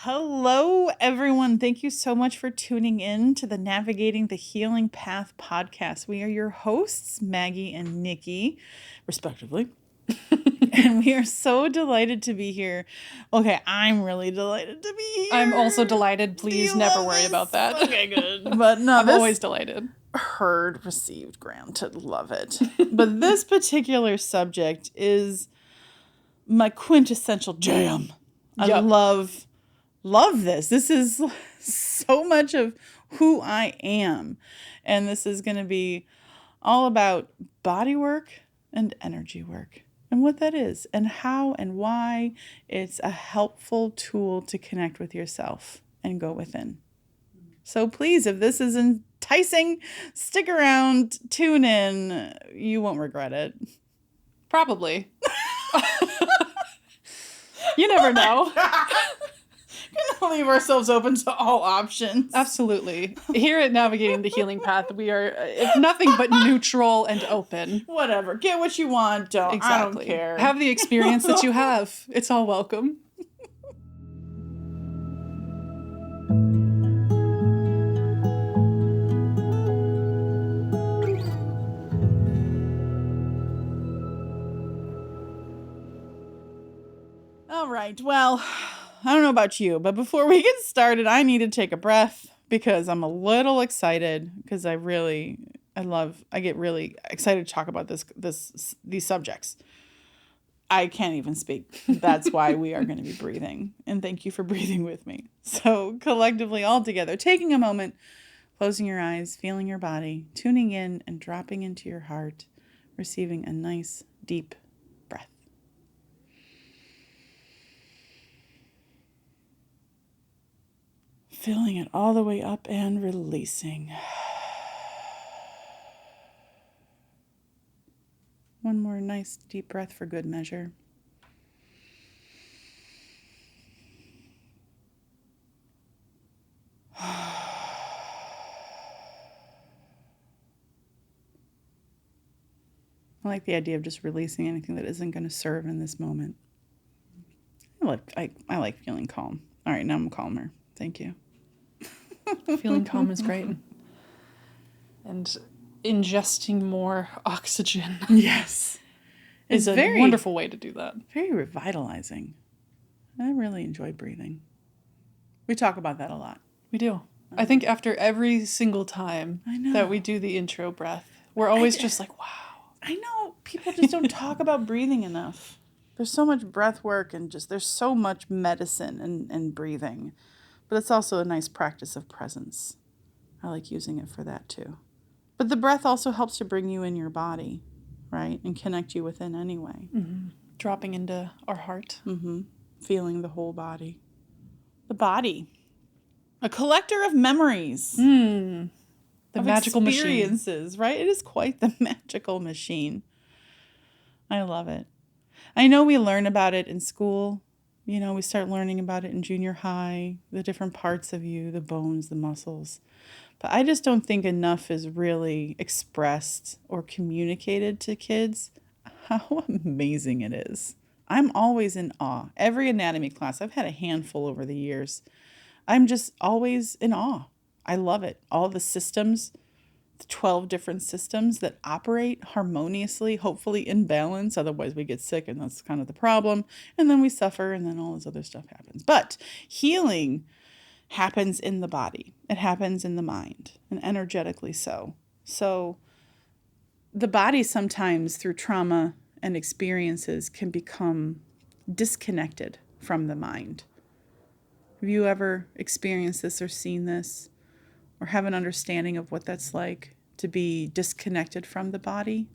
Hello, everyone. Thank you so much for tuning in to the Navigating the Healing Path podcast. We are your hosts, Maggie and Nicki, respectively. And we are so delighted to be here. Okay, I'm really delighted to be here. I'm also delighted. Please never worry about that. Okay, good. But no, I'm always delighted. Heard, received, granted. Love it. But this particular subject is my quintessential jam. I love this. This is so much of who I am. And this is going to be all about body work and energy work and what that is and how and why it's a helpful tool to connect with yourself and go within. So please, if this is enticing, stick around, tune in. You won't regret it. Probably. You never know. Gonna leave ourselves open to all options. Absolutely. Here at Navigating the Healing Path, we are nothing but neutral and open. Whatever. Get what you want. Don't. Exactly. I don't care. Have the experience that you have. It's all welcome. All right. Well, I don't know about you, but before we get started, I need to take a breath because I'm a little excited because I get really excited to talk about these subjects. I can't even speak. That's why we are going to be breathing. And thank you for breathing with me. So collectively, all together, taking a moment, closing your eyes, feeling your body, tuning in and dropping into your heart, receiving a nice, deep breath. Filling it all the way up and releasing. One more nice deep breath for good measure. I like the idea of just releasing anything that isn't going to serve in this moment. I like feeling calm. All right, now I'm calmer. Thank you. Feeling calm is great. And ingesting more oxygen. Yes. Is a wonderful way to do that. Very revitalizing. I really enjoy breathing. We talk about that a lot. We do. I think after every single time that we do the intro breath, we're always just like, wow. I know. People just don't talk about breathing enough. There's so much breath work and there's so much medicine in breathing. But it's also a nice practice of presence. I like using it for that too. But the breath also helps to bring you in your body, right? And connect you within anyway. Mm-hmm. Dropping into our heart. Mm-hmm. Feeling the whole body. The body. A collector of memories. The magical experiences, right? It is quite the magical machine. I love it. I know we learn about it in school. You know, we start learning about it in junior high, the different parts of you, the bones, the muscles. But I just don't think enough is really expressed or communicated to kids how amazing it is. I'm always in awe. Every anatomy class, I've had a handful over the years. I'm just always in awe. I love it. All the systems, the 12 different systems that operate harmoniously, hopefully in balance. Otherwise we get sick and that's kind of the problem. And then we suffer and then all this other stuff happens. But healing happens in the body. It happens in the mind, and energetically so. So the body sometimes through trauma and experiences can become disconnected from the mind. Have you ever experienced this or seen this or have an understanding of what that's like to be disconnected from the body?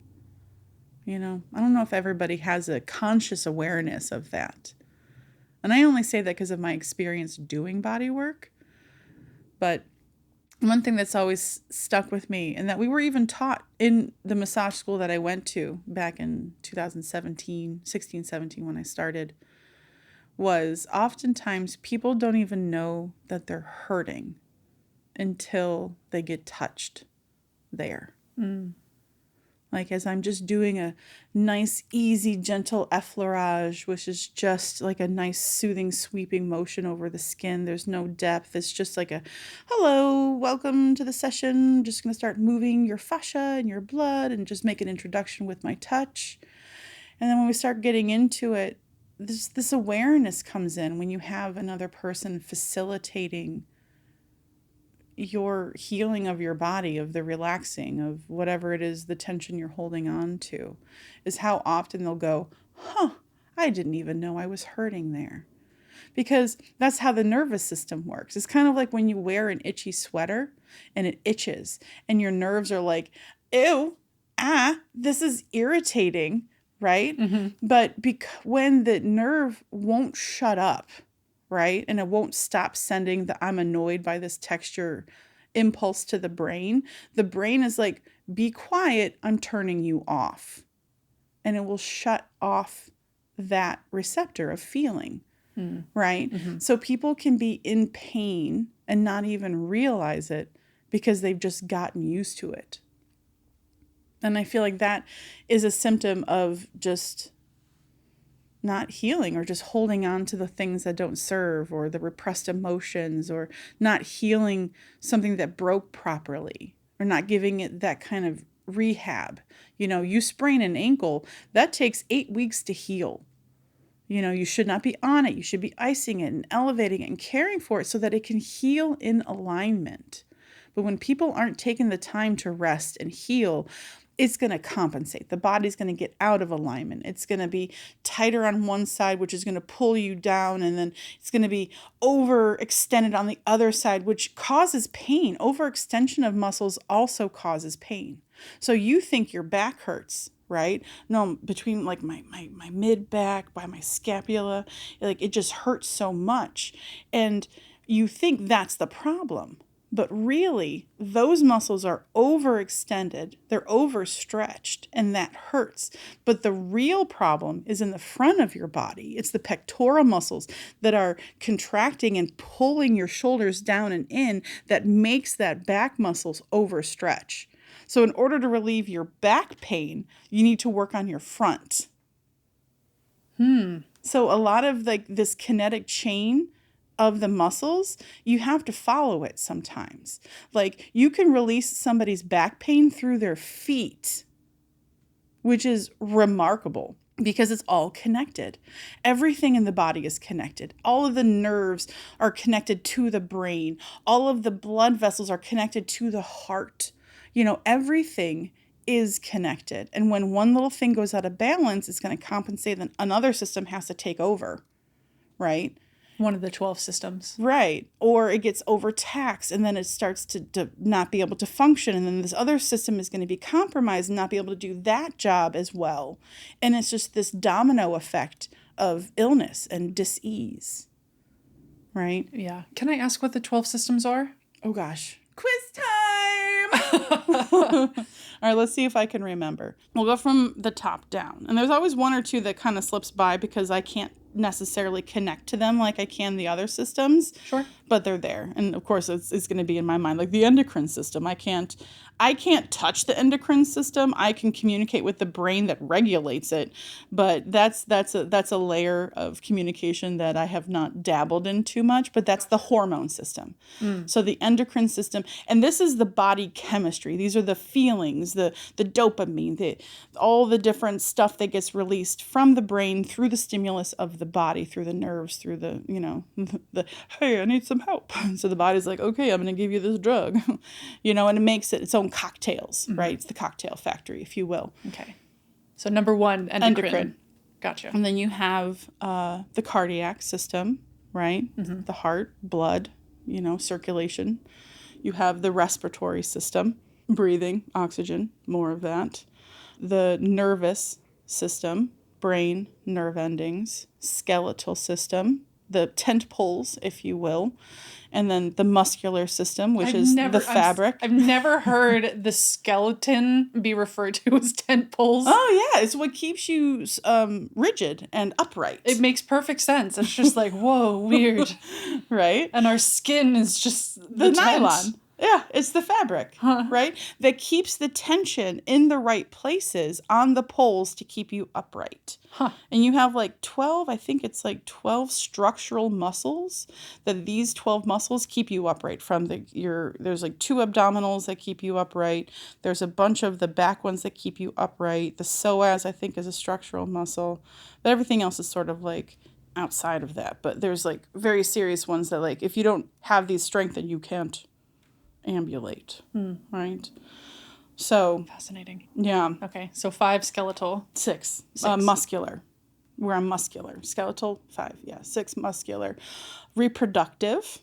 You know, I don't know if everybody has a conscious awareness of that. And I only say that because of my experience doing body work. But one thing that's always stuck with me, and that we were even taught in the massage school that I went to back in 2017, 16, 17 when I started, was oftentimes people don't even know that they're hurting until they get touched there. Like as I'm just doing a nice, easy, gentle effleurage, which is just like a nice, soothing, sweeping motion over the skin. There's no depth. It's just like a, hello, welcome to the session. I'm just going to start moving your fascia and your blood and just make an introduction with my touch. And then when we start getting into it, this awareness comes in when you have another person facilitating your healing of your body, of the relaxing, of whatever it is, the tension you're holding on to, is how often they'll go, I didn't even know I was hurting there. Because that's how the nervous system works. It's kind of like when you wear an itchy sweater and it itches and your nerves are like, ew, this is irritating, right? Mm-hmm. But when the nerve won't shut up, right? And it won't stop sending the I'm annoyed by this texture impulse to the brain is like, be quiet, I'm turning you off. And it will shut off that receptor of feeling, right? Mm-hmm. So people can be in pain and not even realize it because they've just gotten used to it. And I feel like that is a symptom of just not healing, or just holding on to the things that don't serve, or the repressed emotions, or not healing something that broke properly, or not giving it that kind of rehab. You sprain an ankle, that takes 8 weeks to heal. You should not be on it. You should be icing it and elevating it and caring for it so that it can heal in alignment. But when people aren't taking the time to rest and heal, it's going to compensate. The body's going to get out of alignment. It's going to be tighter on one side, which is going to pull you down. And then it's going to be overextended on the other side, which causes pain. Overextension of muscles also causes pain. So you think your back hurts, right? No, between like my mid back, by my scapula, like it just hurts so much. And you think that's the problem. But really, those muscles are overextended, they're overstretched, and that hurts. But the real problem is in the front of your body. It's the pectoral muscles that are contracting and pulling your shoulders down and in that makes that back muscles overstretch. So in order to relieve your back pain, you need to work on your front. So a lot of like this kinetic chain of the muscles, you have to follow it sometimes. Like you can release somebody's back pain through their feet, which is remarkable because it's all connected. Everything in the body is connected. All of the nerves are connected to the brain. All of the blood vessels are connected to the heart. Everything is connected. And when one little thing goes out of balance, it's going to compensate, then another system has to take over, right? One of the 12 systems. Right. Or it gets overtaxed and then it starts to not be able to function. And then this other system is going to be compromised and not be able to do that job as well. And it's just this domino effect of illness and dis-ease. Right? Yeah. Can I ask what the 12 systems are? Oh, gosh. Quiz time! All right, let's see if I can remember. We'll go from the top down. And there's always one or two that kind of slips by because I can't necessarily connect to them like I can the other systems. Sure. But they're there. And of course it's going to be in my mind, like the endocrine system. I can't touch the endocrine system. I can communicate with the brain that regulates it, but that's a layer of communication that I have not dabbled in too much, but that's the hormone system. So the endocrine system, and this is the body chemistry. These are the feelings, the dopamine, all the different stuff that gets released from the brain through the stimulus of the body, through the nerves, through the, the hey, I need some help. So the body's like, okay, I'm going to give you this drug, and it makes it its own cocktails, right? It's the cocktail factory, if you will. Okay. So number one, endocrine. Gotcha. And then you have the cardiac system, right? Mm-hmm. The heart, blood, circulation. You have the respiratory system, breathing, oxygen, more of that. The nervous system, brain, nerve endings, skeletal system, the tent poles, if you will, and then the muscular system, which is the fabric. I've never heard the skeleton be referred to as tent poles. Oh, yeah. It's what keeps you rigid and upright. It makes perfect sense. It's just like, whoa, weird. Right? And our skin is just the nylon. Yeah, it's the fabric, right? That keeps the tension in the right places on the poles to keep you upright. And you have like 12, I think it's like 12 structural muscles that these 12 muscles keep you upright from there's like 2 abdominals that keep you upright. There's a bunch of the back ones that keep you upright. The psoas, I think, is a structural muscle, but everything else is sort of like outside of that. But there's like very serious ones that like, if you don't have these strength, then you can't ambulate, right? So Fascinating. yeah. Okay, so 5 skeletal. 6. Muscular. We're on muscular. Skeletal, 5. Yeah, 6 muscular. Reproductive.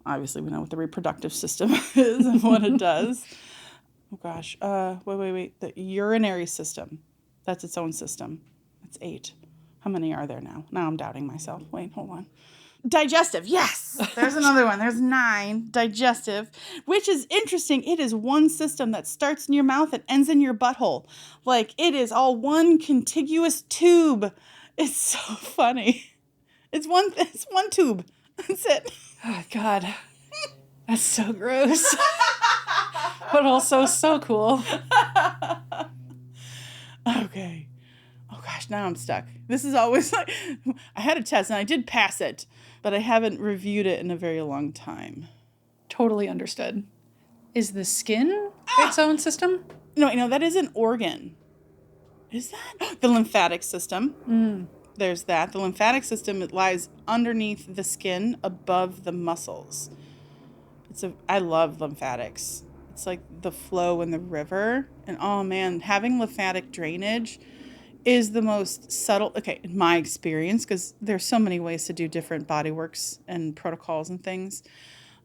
Obviously, we know what the reproductive system is and what it does. Oh gosh. Wait. The urinary system. That's its own system. It's 8. How many are there now? Now I'm doubting myself. Wait, hold on. Digestive, yes. There's another one. There's 9. Digestive, which is interesting. It is one system that starts in your mouth and ends in your butthole. Like, it is all one contiguous tube. It's so funny. It's one tube. That's it. Oh, God. That's so gross. But also so cool. Okay. Oh, gosh, now I'm stuck. This is always like, I had a test and I did pass it, but I haven't reviewed it in a very long time. Totally understood. Is the skin its own system? No, that is an organ. Is that? The lymphatic system. There's that. The lymphatic system, it lies underneath the skin above the muscles. I love lymphatics. It's like the flow in the river. And oh man, having lymphatic drainage is the most subtle, okay, in my experience, because there's so many ways to do different body works and protocols and things.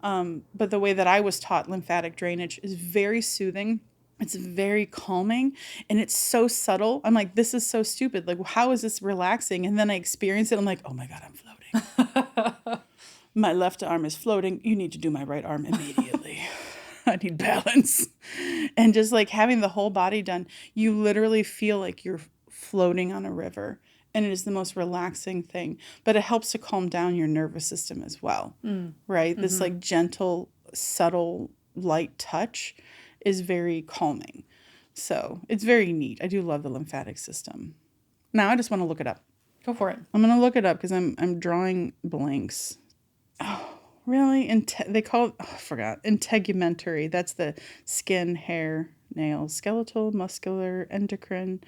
But the way that I was taught lymphatic drainage is very soothing. It's very calming, and it's so subtle. I'm like, this is so stupid. Like, how is this relaxing? And then I experience it. I'm like, oh my God, I'm floating. My left arm is floating. You need to do my right arm immediately. I need balance. And just like having the whole body done, you literally feel like you're floating on a river, and it is the most relaxing thing, but it helps to calm down your nervous system as well. Right? This like gentle, subtle, light touch is very calming. So it's very neat. I do love the lymphatic system. Now I just want to look it up. Go for it. I'm going to look it up because I'm drawing blanks. Oh, really? They call it, I forgot. Integumentary. That's the skin, hair, nails, skeletal, muscular, endocrine,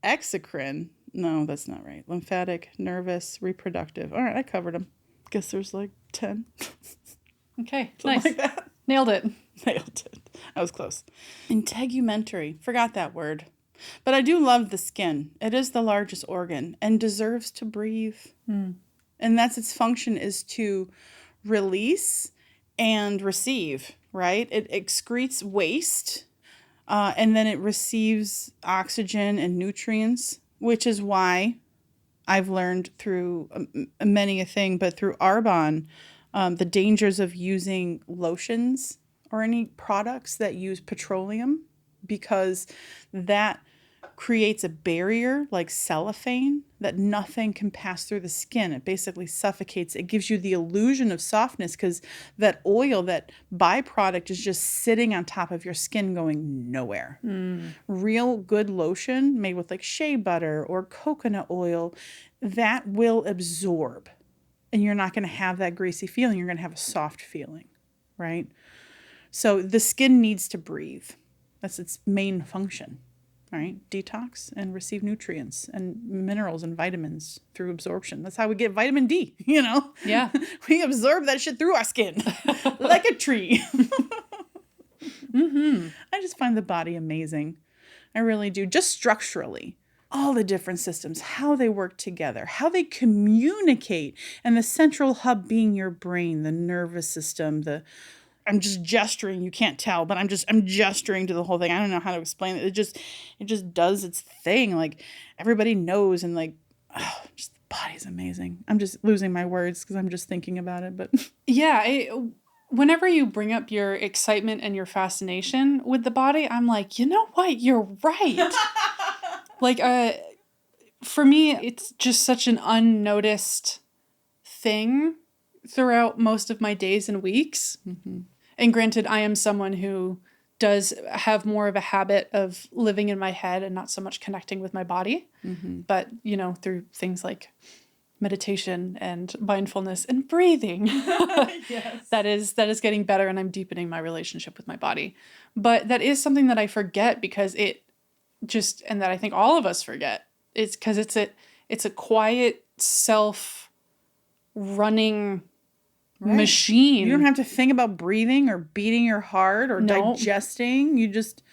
exocrine. No, that's not right. Lymphatic, nervous, reproductive. All right, I covered them. Guess there's like 10. Okay, Something nice. like that. Nailed it. Nailed it. I was close. Integumentary. Forgot that word. But I do love the skin. It is the largest organ and deserves to breathe. And that's its function, is to release and receive, right? It excretes waste, and then it receives oxygen and nutrients, which is why I've learned through many a thing, but through Arbonne, the dangers of using lotions or any products that use petroleum, because that creates a barrier like cellophane that nothing can pass through the skin. It basically suffocates. It gives you the illusion of softness because that oil, that byproduct, is just sitting on top of your skin going nowhere. Real good lotion made with like shea butter or coconut oil, that will absorb. And you're not going to have that greasy feeling. You're going to have a soft feeling, right? So the skin needs to breathe. That's its main function, right? Detox and receive nutrients and minerals and vitamins through absorption. That's how we get vitamin D, you know? Yeah. We absorb that shit through our skin like a tree. I just find the body amazing. I really do. Just structurally. All the different systems, how they work together, how they communicate, and the central hub being your brain, the nervous system, I'm just gesturing, you can't tell, but I'm gesturing to the whole thing. I don't know how to explain it. It just does its thing. Like everybody knows, and like, just the body's amazing. I'm just losing my words because I'm just thinking about it, but Yeah, whenever you bring up your excitement and your fascination with the body, I'm like, you know what? You're right. Like, for me, it's just such an unnoticed thing throughout most of my days and weeks. And granted, I am someone who does have more of a habit of living in my head and not so much connecting with my body. But, through things like meditation and mindfulness and breathing, Yes. that is getting better, and I'm deepening my relationship with my body. But that is something that I forget because and that I think all of us forget. It's because it's a quiet self-running machine. You don't have to think about breathing or beating your heart or digesting. You just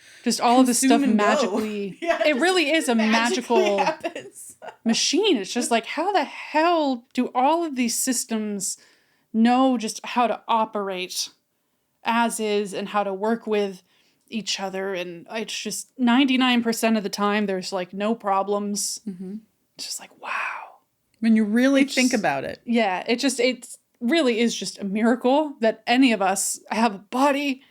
all of this stuff and magically. Yeah, it really is a magical happens. machine. It's just like, how the hell do all of these systems know just how to operate as is and how to work with each other? And it's just 99% of the time there's like no problems. It's just like, wow. When you really think about it. Yeah, it really is just a miracle that any of us have a body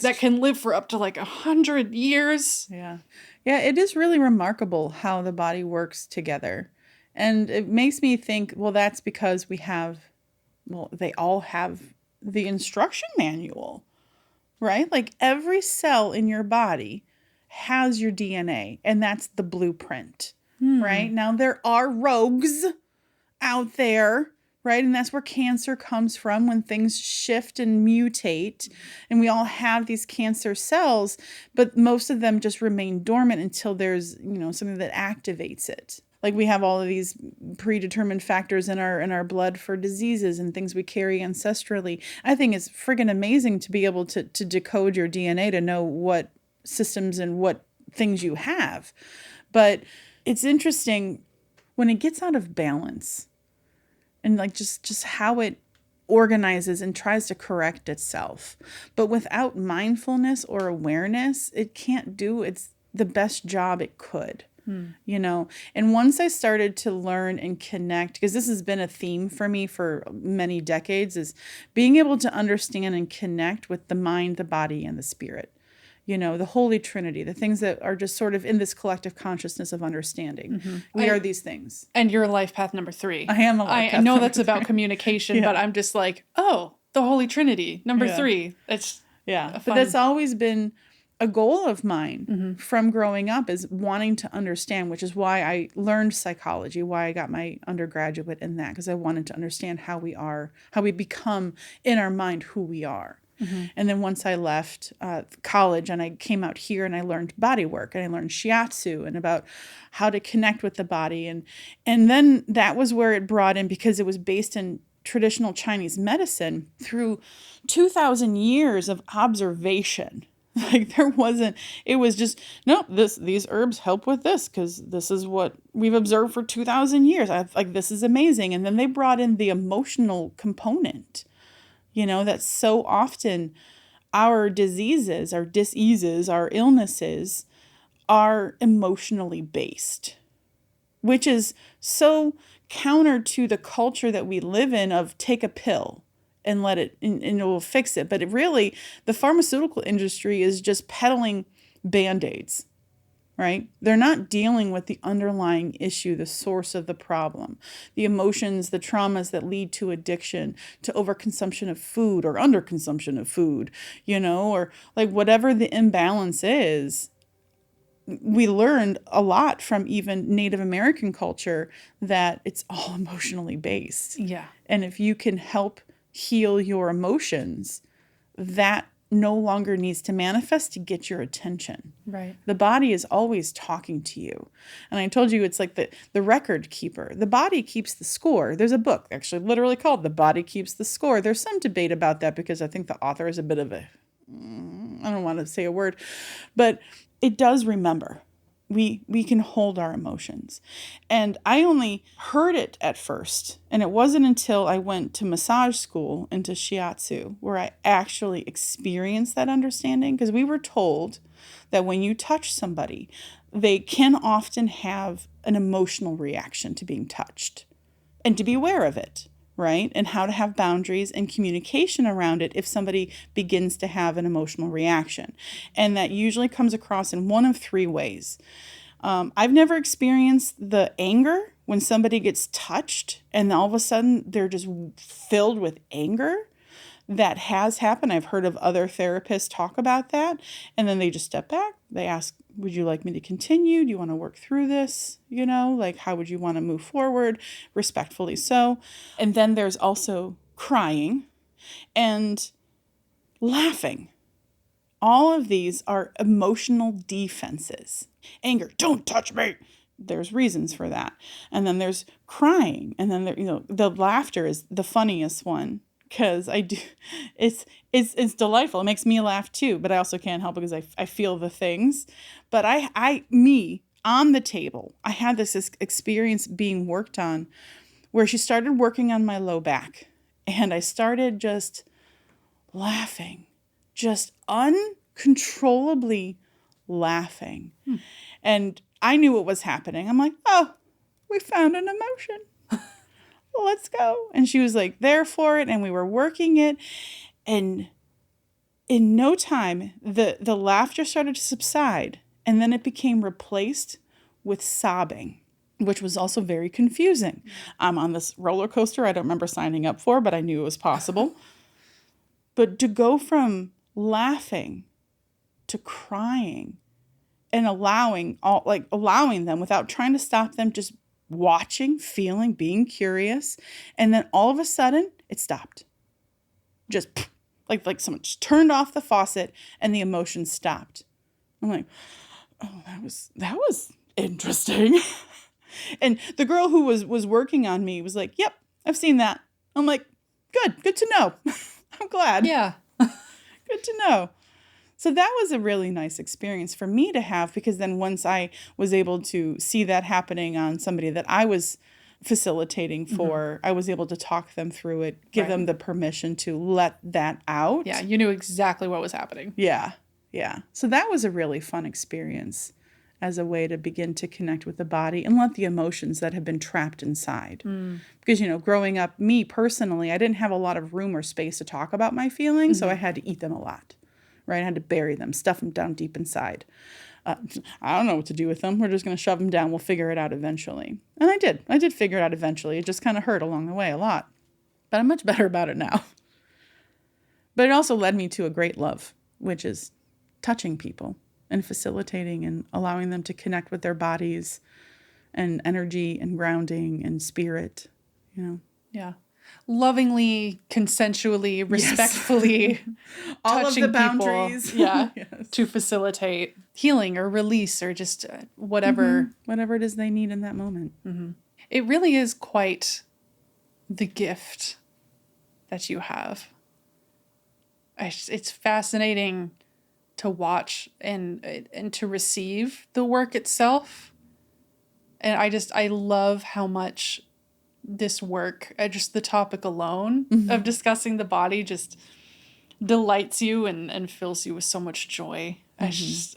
that can live for up to like 100 years. Yeah. Yeah, it is really remarkable how the body works together. And it makes me think, well, that's because they all have the instruction manual, right? Like every cell in your body has your DNA, and that's the blueprint, right? Now, there are rogues out there, right? And that's where cancer comes from, when things shift and mutate. And we all have these cancer cells, but most of them just remain dormant until there's, something that activates it. Like we have all of these predetermined factors in our blood for diseases and things we carry ancestrally. I think it's friggin' amazing to be able to decode your DNA to know what systems and what things you have. But it's interesting when it gets out of balance and like just how it organizes and tries to correct itself. But without mindfulness or awareness, it can't do the best job it could. And once I started to learn and connect, because this has been a theme for me for many decades, is being able to understand and connect with the mind, the body, and the spirit. The Holy Trinity, the things that are just sort of in this collective consciousness of understanding. We are these things. And you're life path number 3. I am a life path. I know that's about communication, but I'm just like, oh, the Holy Trinity, number 3. It's but that's always been a goal of mine from growing up, is wanting to understand, which is why I learned psychology, why I got my undergraduate in that, because I wanted to understand how we become in our mind who we are. And then once I left college and I came out here and I learned body work and I learned shiatsu and about how to connect with the body. And then that was where it brought in, because it was based in traditional Chinese medicine through 2,000 years of observation. Like it was just, no, these herbs help with this because this is what we've observed for 2,000 years. This is amazing. And then they brought in the emotional component, that so often our diseases, our diseases, our illnesses are emotionally based, which is so counter to the culture that we live in of take a pill and let it, and it will fix it. But really, the pharmaceutical industry is just peddling Band-Aids, right? They're not dealing with the underlying issue, the source of the problem, the emotions, the traumas that lead to addiction, to overconsumption of food or underconsumption of food, or like whatever the imbalance is. We learned a lot from even Native American culture that it's all emotionally based. Yeah. And if you can help heal your emotions, that no longer needs to manifest to get your attention. Right. The body is always talking to you. And I told you it's like the record keeper. The body keeps the score. There's a book actually literally called The Body Keeps the Score. There's some debate about that because I think the author is a bit of I don't want to say a word, but it does remember. We can hold our emotions. And I only heard it at first. And it wasn't until I went to massage school into shiatsu where I actually experienced that understanding. Because we were told that when you touch somebody, they can often have an emotional reaction to being touched. And to be aware of it, right? And how to have boundaries and communication around it if somebody begins to have an emotional reaction. And that usually comes across in one of 3 ways. I've never experienced the anger when somebody gets touched and all of a sudden they're just filled with anger. that has happened. I've heard of other therapists talk about that. And then they just step back. They ask, would you like me to continue? Do you want to work through this? You know, like, how would you want to move forward? Respectfully so. And then there's also crying and laughing. All of these are emotional defenses. Anger, don't touch me. There's reasons for that. And then there's crying. And then there, you know, the laughter is the funniest one, because it's delightful. It makes me laugh too, but I also can't help it because I feel the things. But me on the table, I had this experience being worked on where she started working on my low back, and I started just laughing, just uncontrollably laughing. And I knew what was happening. I'm like, oh, we found an emotion. Let's go. And she was like there for it, and we were working it. And in no time, the laughter started to subside, and then it became replaced with sobbing, which was also very confusing. I'm on this roller coaster I don't remember signing up for, but I knew it was possible. But to go from laughing to crying and allowing them without trying to stop them, just watching, feeling, being curious. And then all of a sudden it stopped. Just like someone just turned off the faucet and the emotion stopped. I'm like, oh, that was interesting. And the girl who was working on me was like, yep, I've seen that. I'm like, good to know. I'm glad. Yeah. Good to know. So that was a really nice experience for me to have, because then once I was able to see that happening on somebody that I was facilitating for, I was able to talk them through it, give them the permission to let that out. Yeah, you knew exactly what was happening. Yeah. So that was a really fun experience as a way to begin to connect with the body and let the emotions that have been trapped inside. Because, you know, growing up, me personally, I didn't have a lot of room or space to talk about my feelings, so I had to eat them a lot. Right? I had to bury them, stuff them down deep inside. I don't know what to do with them. We're just going to shove them down. We'll figure it out eventually. And I did. I did figure it out eventually. It just kind of hurt along the way a lot. But I'm much better about it now. But it also led me to a great love, which is touching people and facilitating and allowing them to connect with their bodies and energy and grounding and spirit, you know. Yeah. Lovingly, consensually, respectfully all touching of the boundaries. People, yeah, to facilitate healing or release or just whatever it is they need in that moment. It really is quite the gift that you have. It's fascinating to watch and to receive the work itself. And I love how much this work, just the topic alone of discussing the body, just delights you and fills you with so much joy. It's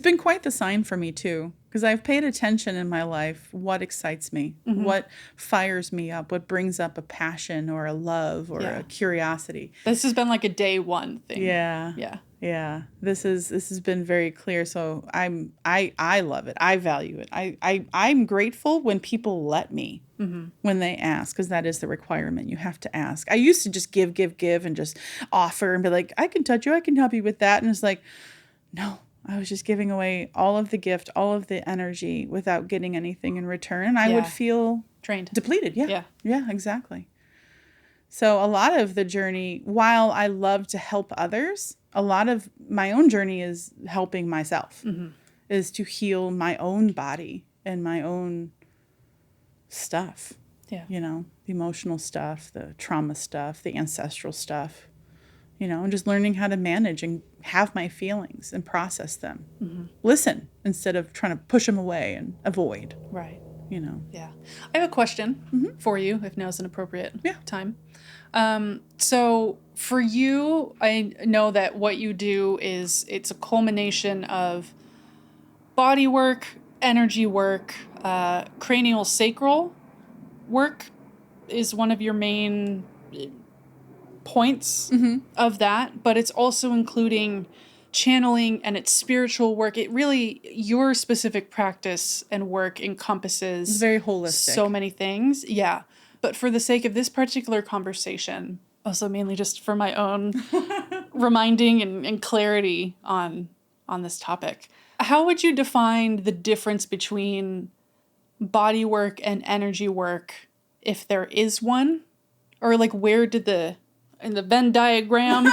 been quite the sign for me too, because I've paid attention in my life what excites me, what fires me up, what brings up a passion or a love or a curiosity. This has been like a day one thing. Yeah. This has been very clear. So I love it. I value it. I'm grateful when people let me, when they ask, because that is the requirement. You have to ask. I used to just give and just offer and be like, I can touch you. I can help you with that. And it's like, no, I was just giving away all of the gift, all of the energy without getting anything in return. And I would feel drained, depleted. Yeah, exactly. So a lot of the journey, while I love to help others, a lot of my own journey is helping myself, is to heal my own body and my own stuff. Yeah. You know, the emotional stuff, the trauma stuff, the ancestral stuff, you know, and just learning how to manage and have my feelings and process them. Listen instead of trying to push them away and avoid. Right. You know. Yeah. I have a question for you, if now's an appropriate time. So for you, I know that what you do it's a culmination of body work, energy work, cranial sacral work is one of your main points of that, but it's also including channeling and it's spiritual work. It really, your specific practice and work encompasses it's very holistic. So many things. Yeah. But for the sake of this particular conversation, Also mainly just for my own reminding and clarity on this topic. How would you define the difference between body work and energy work, if there is one? Or like where did in the Venn diagram,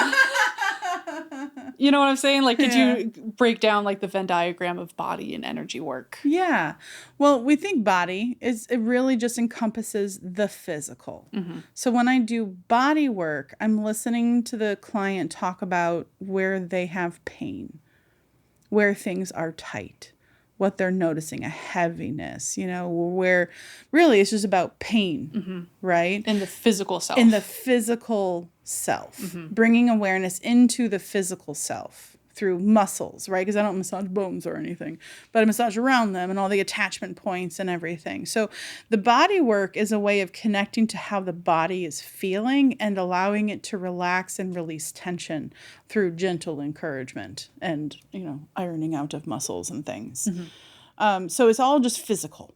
you know what I'm saying? Like, could you break down like the Venn diagram of body and energy work? Yeah. Well, we think body it really just encompasses the physical. So when I do body work, I'm listening to the client talk about where they have pain, where things are tight, what they're noticing, a heaviness, where really it's just about pain, right? In the physical self. In the physical self, bringing awareness into the physical self through muscles, right? Because I don't massage bones or anything, but I massage around them and all the attachment points and everything. So the body work is a way of connecting to how the body is feeling and allowing it to relax and release tension through gentle encouragement and, ironing out of muscles and things. So it's all just physical.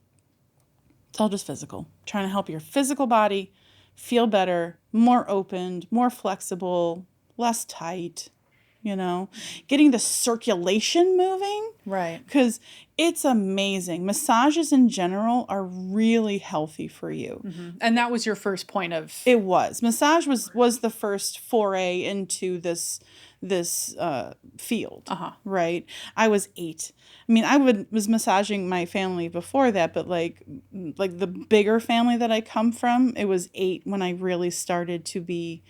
It's all just physical. Trying to help your physical body feel better, more opened, more flexible, less tight, getting the circulation moving. Right. Because it's amazing. Massages in general are really healthy for you. And that was your first point of... It was. Massage was the first foray into this field, right? I was 8. I mean, was massaging my family before that, but like the bigger family that I come from, it was 8 when I really started to be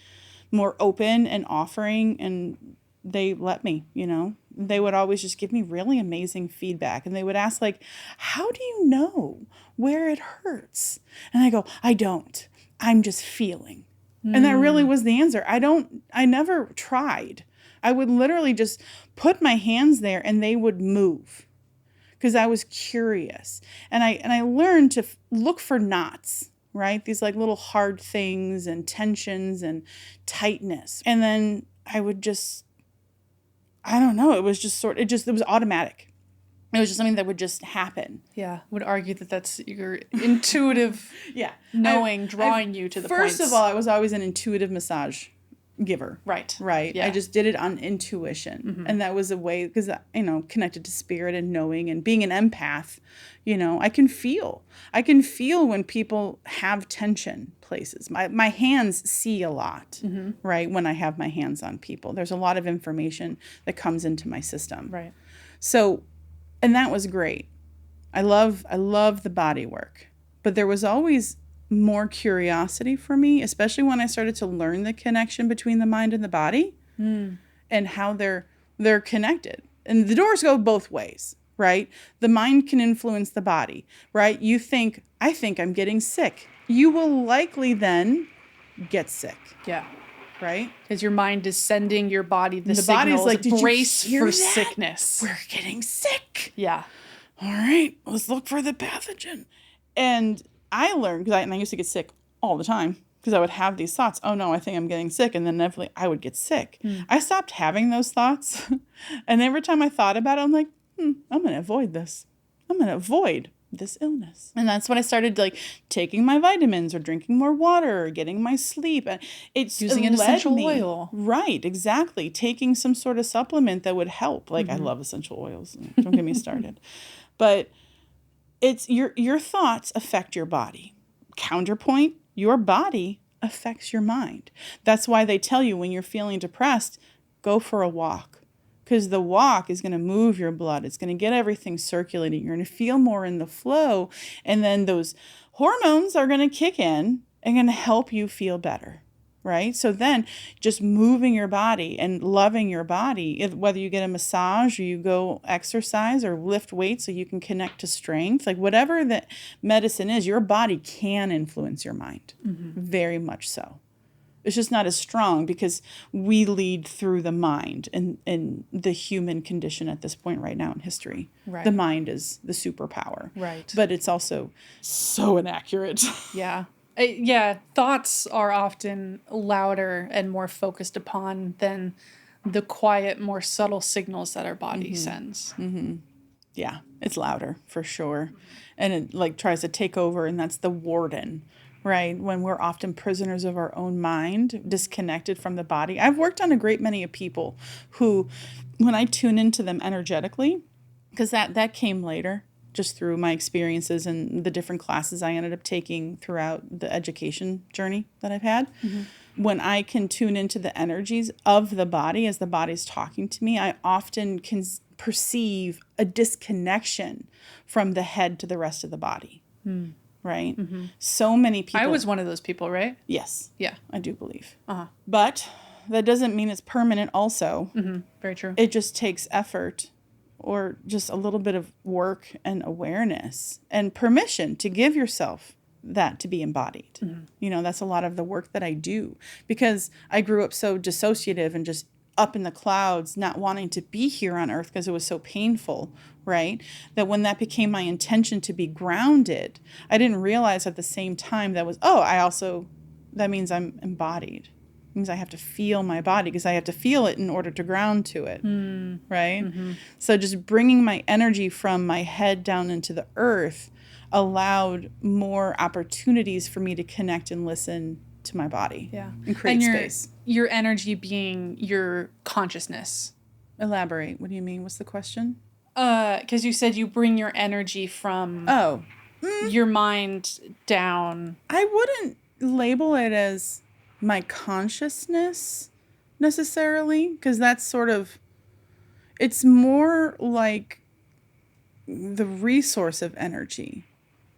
more open and offering, and they let me, They would always just give me really amazing feedback, and they would ask like, how do you know where it hurts? And I go, I don't. I'm just feeling. And that really was the answer. I never tried. I would literally just put my hands there and they would move because I was curious. And I learned to look for knots, right? These like little hard things and tensions and tightness. And then I would just, I don't know, it was just it was automatic. It was just something that would just happen. Yeah, would argue that that's your intuitive knowing, drawing you to the points. First of all, I was always an intuitive massage giver. Right. Yeah. I just did it on intuition. And that was a way, because, connected to spirit and knowing and being an empath, I can feel when people have tension places. My hands see a lot, right? When I have my hands on people, there's a lot of information that comes into my system. Right. So, and that was great. I love the body work, but there was always more curiosity for me, especially when I started to learn the connection between the mind and the body and how they're connected. And the doors go both ways, right? The mind can influence the body, right? I think I'm getting sick. You will likely then get sick. Yeah. Right? Because your mind is sending your body the signals, body's like, did brace you hear for that? sickness. We're getting sick. Yeah. All right, let's look for the pathogen. And I learned, and I used to get sick all the time, because I would have these thoughts, oh no, I think I'm getting sick, and then inevitably I would get sick. I stopped having those thoughts, and every time I thought about it, I'm like, I'm going to avoid this. I'm going to avoid this illness. And that's when I started taking my vitamins or drinking more water or getting my sleep. And it's using an essential oil. Right, exactly. Taking some sort of supplement that would help. I love essential oils. Don't get me started. But it's your thoughts affect your body. Counterpoint, your body affects your mind. That's why they tell you when you're feeling depressed, go for a walk. Because the walk is going to move your blood. It's going to get everything circulating. You're going to feel more in the flow. And then those hormones are going to kick in and going to help you feel better. Right? So then just moving your body and loving your body, whether you get a massage or you go exercise or lift weights so you can connect to strength, whatever the medicine is, your body can influence your mind. Very much so. It's just not as strong because we lead through the mind in the human condition at this point right now in history. Right. The mind is the superpower. Right. But it's also so inaccurate. Yeah. Thoughts are often louder and more focused upon than the quiet, more subtle signals that our body sends. Yeah, it's louder for sure. And it tries to take over, and that's the warden, right? When we're often prisoners of our own mind, disconnected from the body. I've worked on a great many of people who, when I tune into them energetically, because that came later, just through my experiences and the different classes I ended up taking throughout the education journey that I've had. When I can tune into the energies of the body as the body's talking to me, I often can perceive a disconnection from the head to the rest of the body. Right? So many people. I was one of those people, right? Yes. Yeah. I do believe. Uh-huh. But that doesn't mean it's permanent also. Very true. It just takes effort or just a little bit of work and awareness and permission to give yourself that to be embodied. You know, that's a lot of the work that I do because I grew up so dissociative and just up in the clouds, not wanting to be here on earth because it was so painful, right? That when that became my intention to be grounded, I didn't realize at the same time that was, that means I'm embodied. It means I have to feel my body because I have to feel it in order to ground to it, right? So just bringing my energy from my head down into the earth allowed more opportunities for me to connect and listen to my body and create space. Your energy being your consciousness. Elaborate. What do you mean? What's the question? Because you said you bring your energy from your mind down. I wouldn't label it as my consciousness necessarily, because that's sort of, it's more like the resource of energy,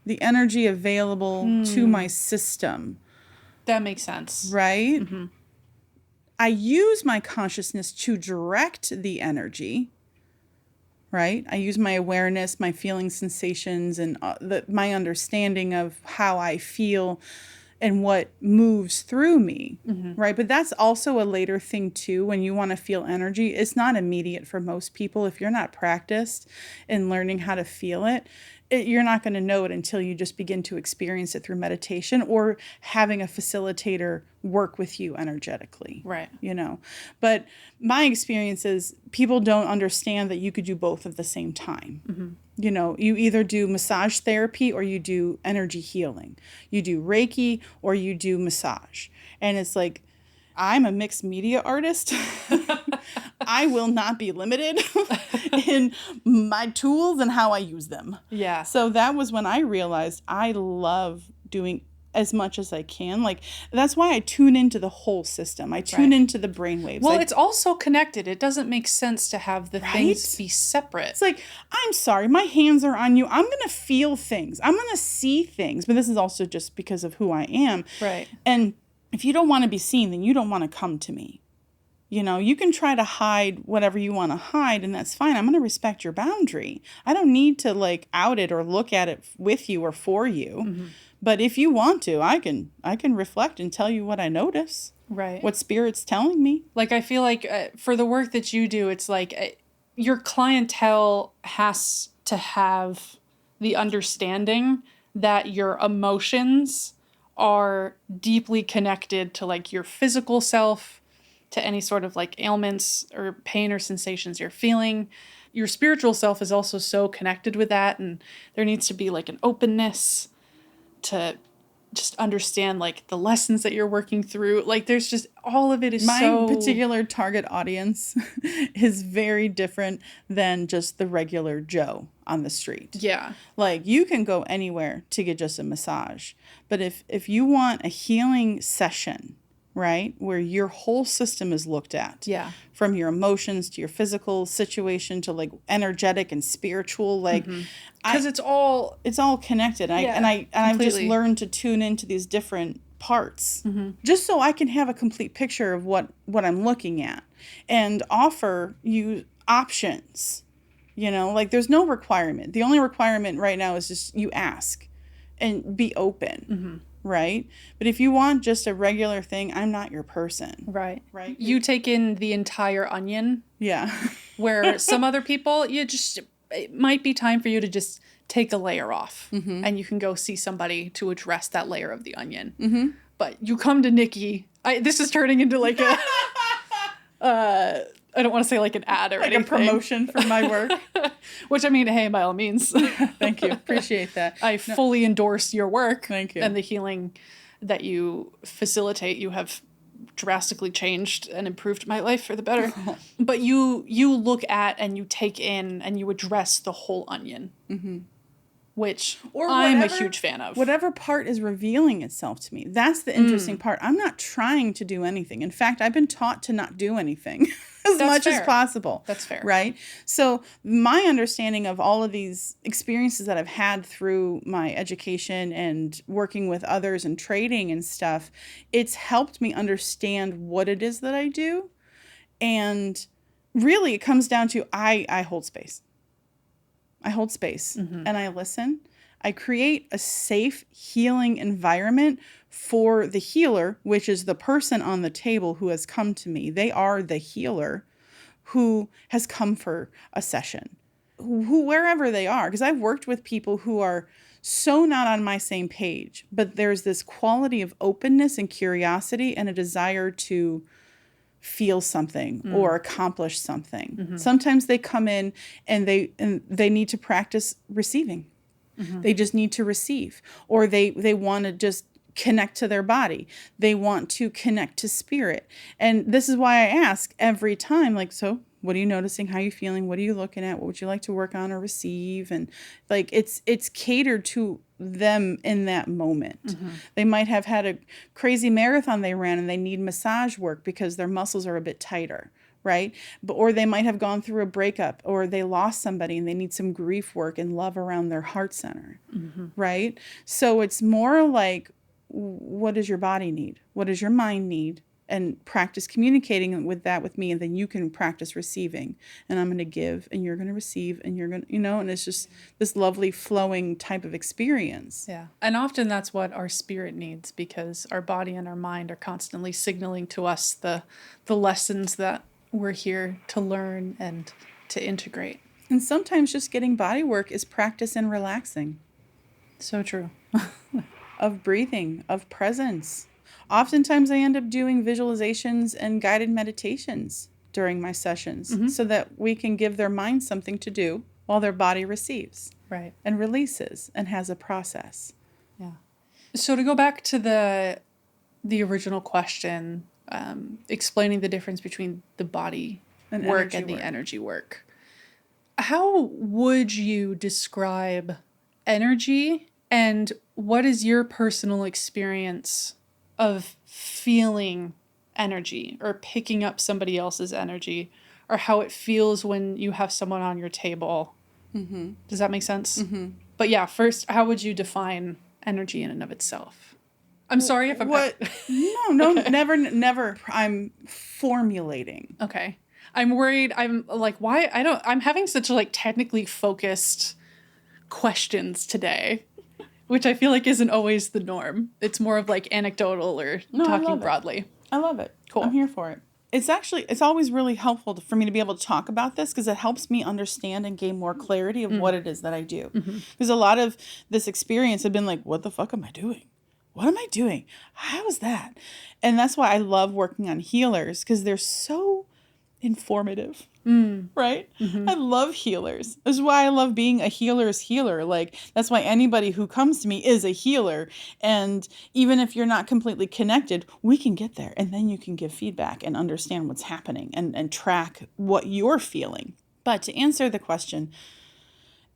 the energy available to my system. That makes sense. Right? I use my consciousness to direct the energy, right? I use my awareness, my feeling sensations, and my understanding of how I feel and what moves through me, right? But that's also a later thing too. When you want to feel energy, it's not immediate for most people. If you're not practiced in learning how to feel it, you're not going to know it until you just begin to experience it through meditation or having a facilitator work with you energetically. Right. You know, but my experience is people don't understand that you could do both at the same time. You know, you either do massage therapy or you do energy healing. You do Reiki or you do massage. And it's like, I'm a mixed media artist. I will not be limited in my tools and how I use them. Yeah. So that was when I realized I love doing as much as I can. Like, that's why I tune into the whole system. I tune into the brainwaves. Well, it's also connected. It doesn't make sense to have the things be separate. It's like, I'm sorry, my hands are on you. I'm going to feel things. I'm going to see things. But this is also just because of who I am. Right. And if you don't want to be seen, then you don't want to come to me. You know, you can try to hide whatever you want to hide, and that's fine. I'm going to respect your boundary. I don't need to like out it or look at it with you or for you. But if you want to, I can reflect and tell you what I notice. Right. What Spirit's telling me. Like, I feel like for the work that you do, it's like your clientele has to have the understanding that your emotions are deeply connected to like your physical self, to any sort of like ailments or pain or sensations you're feeling. Your spiritual self is also so connected with that, and there needs to be like an openness to just understand like the lessons that you're working through. Like, there's just all of it is my particular target audience is very different than just the regular Joe on the street. Yeah. Like, you can go anywhere to get just a massage, but if you want a healing session, right, where your whole system is looked at, from your emotions to your physical situation to like energetic and spiritual, like, because it's all connected. I've just learned to tune into these different parts just so I can have a complete picture of what I'm looking at and offer you options. You know, like, there's no requirement. The only requirement right now is just you ask and be open. Right? But if you want just a regular thing, I'm not your person. Right. Right? You take in the entire onion. Yeah. Where some other people, it might be time for you to just take a layer off. And you can go see somebody to address that layer of the onion. But you come to Nicki. This is turning into like a I don't want to say like an ad or like anything. a promotion for my work. Which, I mean, hey, by all means. Thank you. Appreciate that. I fully endorse your work. Thank you. And the healing that you facilitate. You have drastically changed and improved my life for the better. But you look at and you take in and you address the whole onion. Mm-hmm. Which I'm a huge fan of. Whatever part is revealing itself to me. That's the interesting part. I'm not trying to do anything. In fact, I've been taught to not do anything as much as possible. That's fair. Right? So my understanding of all of these experiences that I've had through my education and working with others and trading and stuff, it's helped me understand what it is that I do. And really, it comes down to I hold space. I hold space and I listen. I create a safe, healing environment for the healer, which is the person on the table who has come to me. They are the healer who has come for a session, wherever they are. Because I've worked with people who are so not on my same page, but there's this quality of openness and curiosity and a desire to feel something or accomplish something. Mm-hmm. Sometimes they come in and they need to practice receiving. Mm-hmm. They just need to receive, or they want to just connect to their body. They want to connect to spirit. And this is why I ask every time, like, so what are you noticing? How are you feeling? What are you looking at? What would you like to work on or receive? And like, it's catered to them in that moment. Mm-hmm. They might have had a crazy marathon they ran and they need massage work because their muscles are a bit tighter, right? Or they might have gone through a breakup, or they lost somebody and they need some grief work and love around their heart center, right? So it's more like, what does your body need? What does your mind need? And practice communicating with that with me, and then you can practice receiving. And I'm going to give, and you're going to receive, and you're going to, and it's just this lovely flowing type of experience. Yeah. And often that's what our spirit needs, because our body and our mind are constantly signaling to us the lessons that we're here to learn and to integrate. And sometimes just getting body work is practice in relaxing. So true. Of breathing, of presence. Oftentimes I end up doing visualizations and guided meditations during my sessions so that we can give their mind something to do while their body receives. Right. And releases and has a process. Yeah. So to go back to the original question, explaining the difference between the body work and the energy work. How would you describe energy, and what is your personal experience of feeling energy or picking up somebody else's energy, or how it feels when you have someone on your table? Mm-hmm. Does that make sense? Mm-hmm. But yeah, first, how would you define energy in and of itself? I'm sorry if I'm... No, okay. Never. I'm formulating. Okay. I'm worried. I'm like, why? I'm having such like technically focused questions today, which I feel like isn't always the norm. It's more of like anecdotal or talking broadly. I love it. Cool. I'm here for it. It's always really helpful for me to be able to talk about this, because it helps me understand and gain more clarity of what it is that I do. Because a lot of this experience have been like, what the fuck am I doing? What am I doing? How is that? And that's why I love working on healers, because they're so informative. Right? Mm-hmm. I love healers. This is why I love being a healer's healer. Like, that's why anybody who comes to me is a healer. And even if you're not completely connected, we can get there. And then you can give feedback and understand what's happening and track what you're feeling. But to answer the question,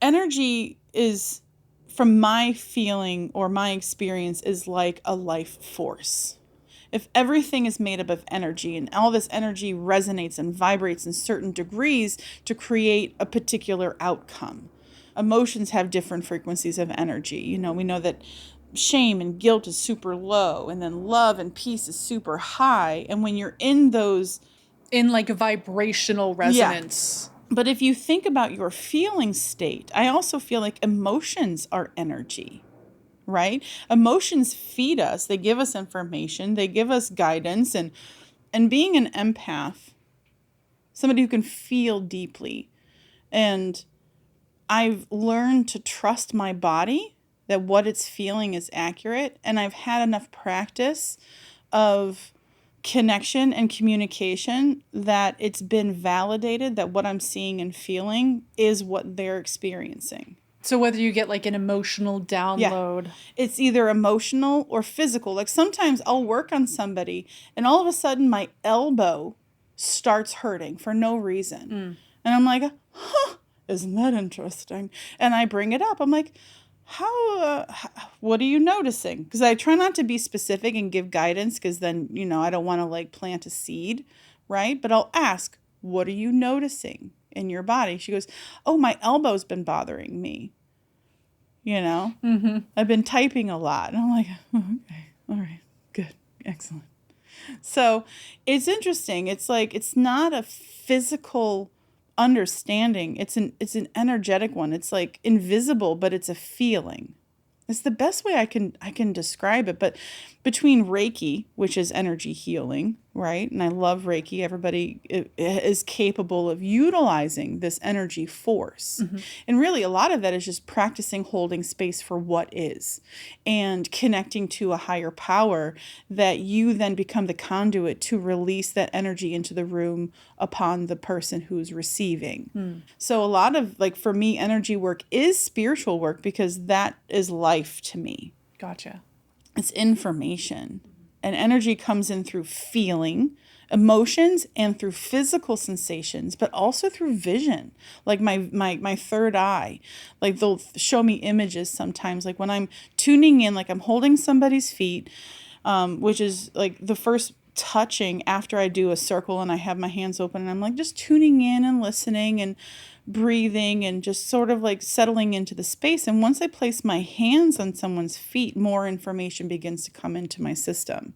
energy is, from my feeling or my experience, is like a life force. If everything is made up of energy and all this energy resonates and vibrates in certain degrees to create a particular outcome. Emotions have different frequencies of energy. We know that shame and guilt is super low, and then love and peace is super high. And when you're in those... in like a vibrational resonance. Yeah. But if you think about your feeling state, I also feel like emotions are energy. Right? Emotions feed us. They give us information. They give us guidance. And being an empath, somebody who can feel deeply, and I've learned to trust my body, that what it's feeling is accurate. And I've had enough practice of connection and communication that it's been validated that what I'm seeing and feeling is what they're experiencing. So whether you get like an emotional download. It's either emotional or physical. Like sometimes I'll work on somebody and all of a sudden my elbow starts hurting for no reason. And I'm like, huh, isn't that interesting? And I bring it up. I'm like, what are you noticing? Because I try not to be specific and give guidance because then, I don't want to like plant a seed, right? But I'll ask, what are you noticing in your body? She goes, oh, my elbow's been bothering me. I've been typing a lot. And I'm like, oh, okay, all right, good, excellent. So it's interesting. It's like, it's not a physical understanding. It's an energetic one. It's like invisible, but it's a feeling. It's the best way I can describe it. But between Reiki, which is energy healing, right? And I love Reiki. Everybody is capable of utilizing this energy force. And really a lot of that is just practicing holding space for what is and connecting to a higher power that you then become the conduit to release that energy into the room upon the person who's receiving. So a lot of, like, for me, energy work is spiritual work because that is life to me. Gotcha. It's information. And energy comes in through feeling, emotions, and through physical sensations, but also through vision. Like my third eye. Like they'll show me images sometimes. Like when I'm tuning in, like I'm holding somebody's feet, which is like the first touching after I do a circle and I have my hands open and I'm like just tuning in and listening and breathing and just sort of like settling into the space. And once I place my hands on someone's feet, more information begins to come into my system.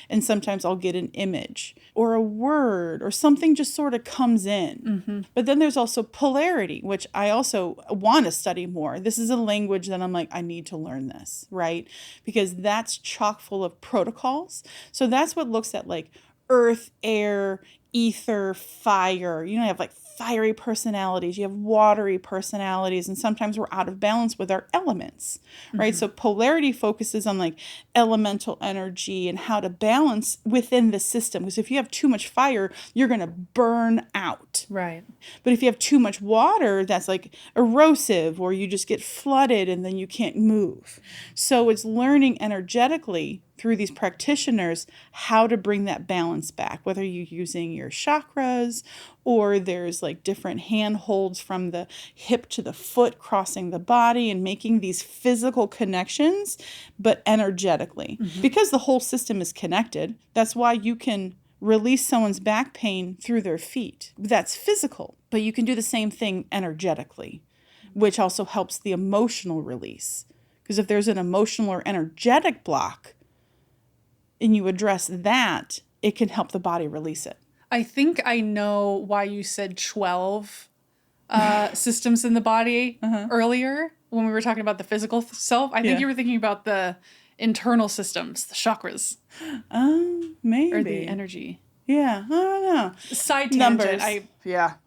And sometimes I'll get an image or a word or something just sort of comes in. But then there's also polarity, which I also want to study more. This is a language that I'm like, I need to learn this, right? Because that's chock full of protocols. So that's what looks at like earth, air, ether, fire. You have like fiery personalities, you have watery personalities, and sometimes we're out of balance with our elements, right? So polarity focuses on like elemental energy and how to balance within the system. Because if you have too much fire, you're going to burn out. Right. But if you have too much water, that's like erosive, or you just get flooded and then you can't move. So it's learning energetically through these practitioners how to bring that balance back, whether you're using your chakras or there's like different hand holds from the hip to the foot crossing the body and making these physical connections, but energetically. Because the whole system is connected, that's why you can release someone's back pain through their feet. That's physical, but you can do the same thing energetically, which also helps the emotional release. Because if there's an emotional or energetic block and you address that, it can help the body release it. I think I know why you said 12 systems in the body earlier when we were talking about the physical self. I think you were thinking about the internal systems, the chakras. Maybe. Or the energy. Yeah, I don't know. Side tangent. Numbers.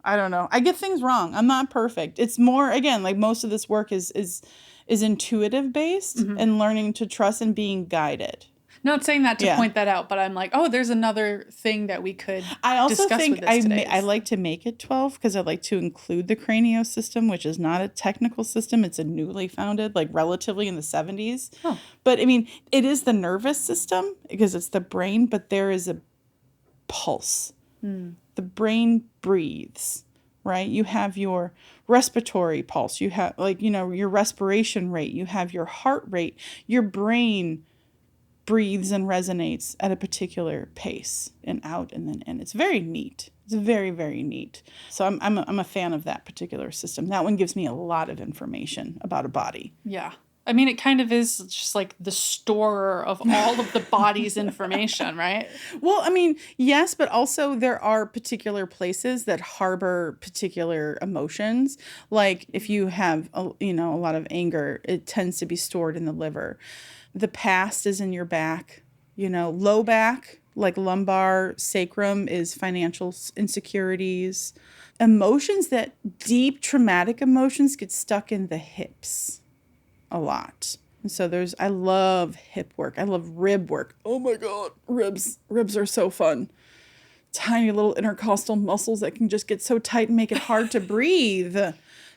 I don't know. I get things wrong. I'm not perfect. It's more, again, like most of this work is intuitive based and learning to trust and being guided. Not saying that to point that out, but I'm like, oh, there's another thing that we could I also discuss think with this today. I like to make it 12 because I like to include the cranial system, which is not a technical system. It's a newly founded, like relatively in the 70s. Oh. But I mean, it is the nervous system because it's the brain, but there is a pulse. The brain breathes, right? You have your respiratory pulse. You have your respiration rate. You have your heart rate. Your brain breathes and resonates at a particular pace and out and then in. It's very neat. It's very, very neat. So I'm a fan of that particular system. That one gives me a lot of information about a body. Yeah. I mean, it kind of is just like the storer of all of the body's information, right? Well, I mean, yes, but also there are particular places that harbor particular emotions. Like if you have, a lot of anger, it tends to be stored in the liver. The past is in your back, low back, like lumbar, sacrum is financial insecurities. Emotions deep traumatic emotions get stuck in the hips a lot. And so I love hip work. I love rib work. Oh my God, ribs are so fun. Tiny little intercostal muscles that can just get so tight and make it hard to breathe.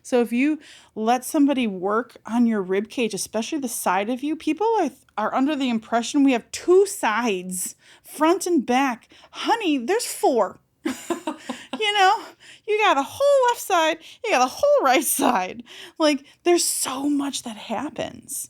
So if you let somebody work on your rib cage, especially the side of you, people are under the impression we have two sides, front and back. Honey, there's four. You know, you got a whole left side, you got a whole right side. Like, there's so much that happens.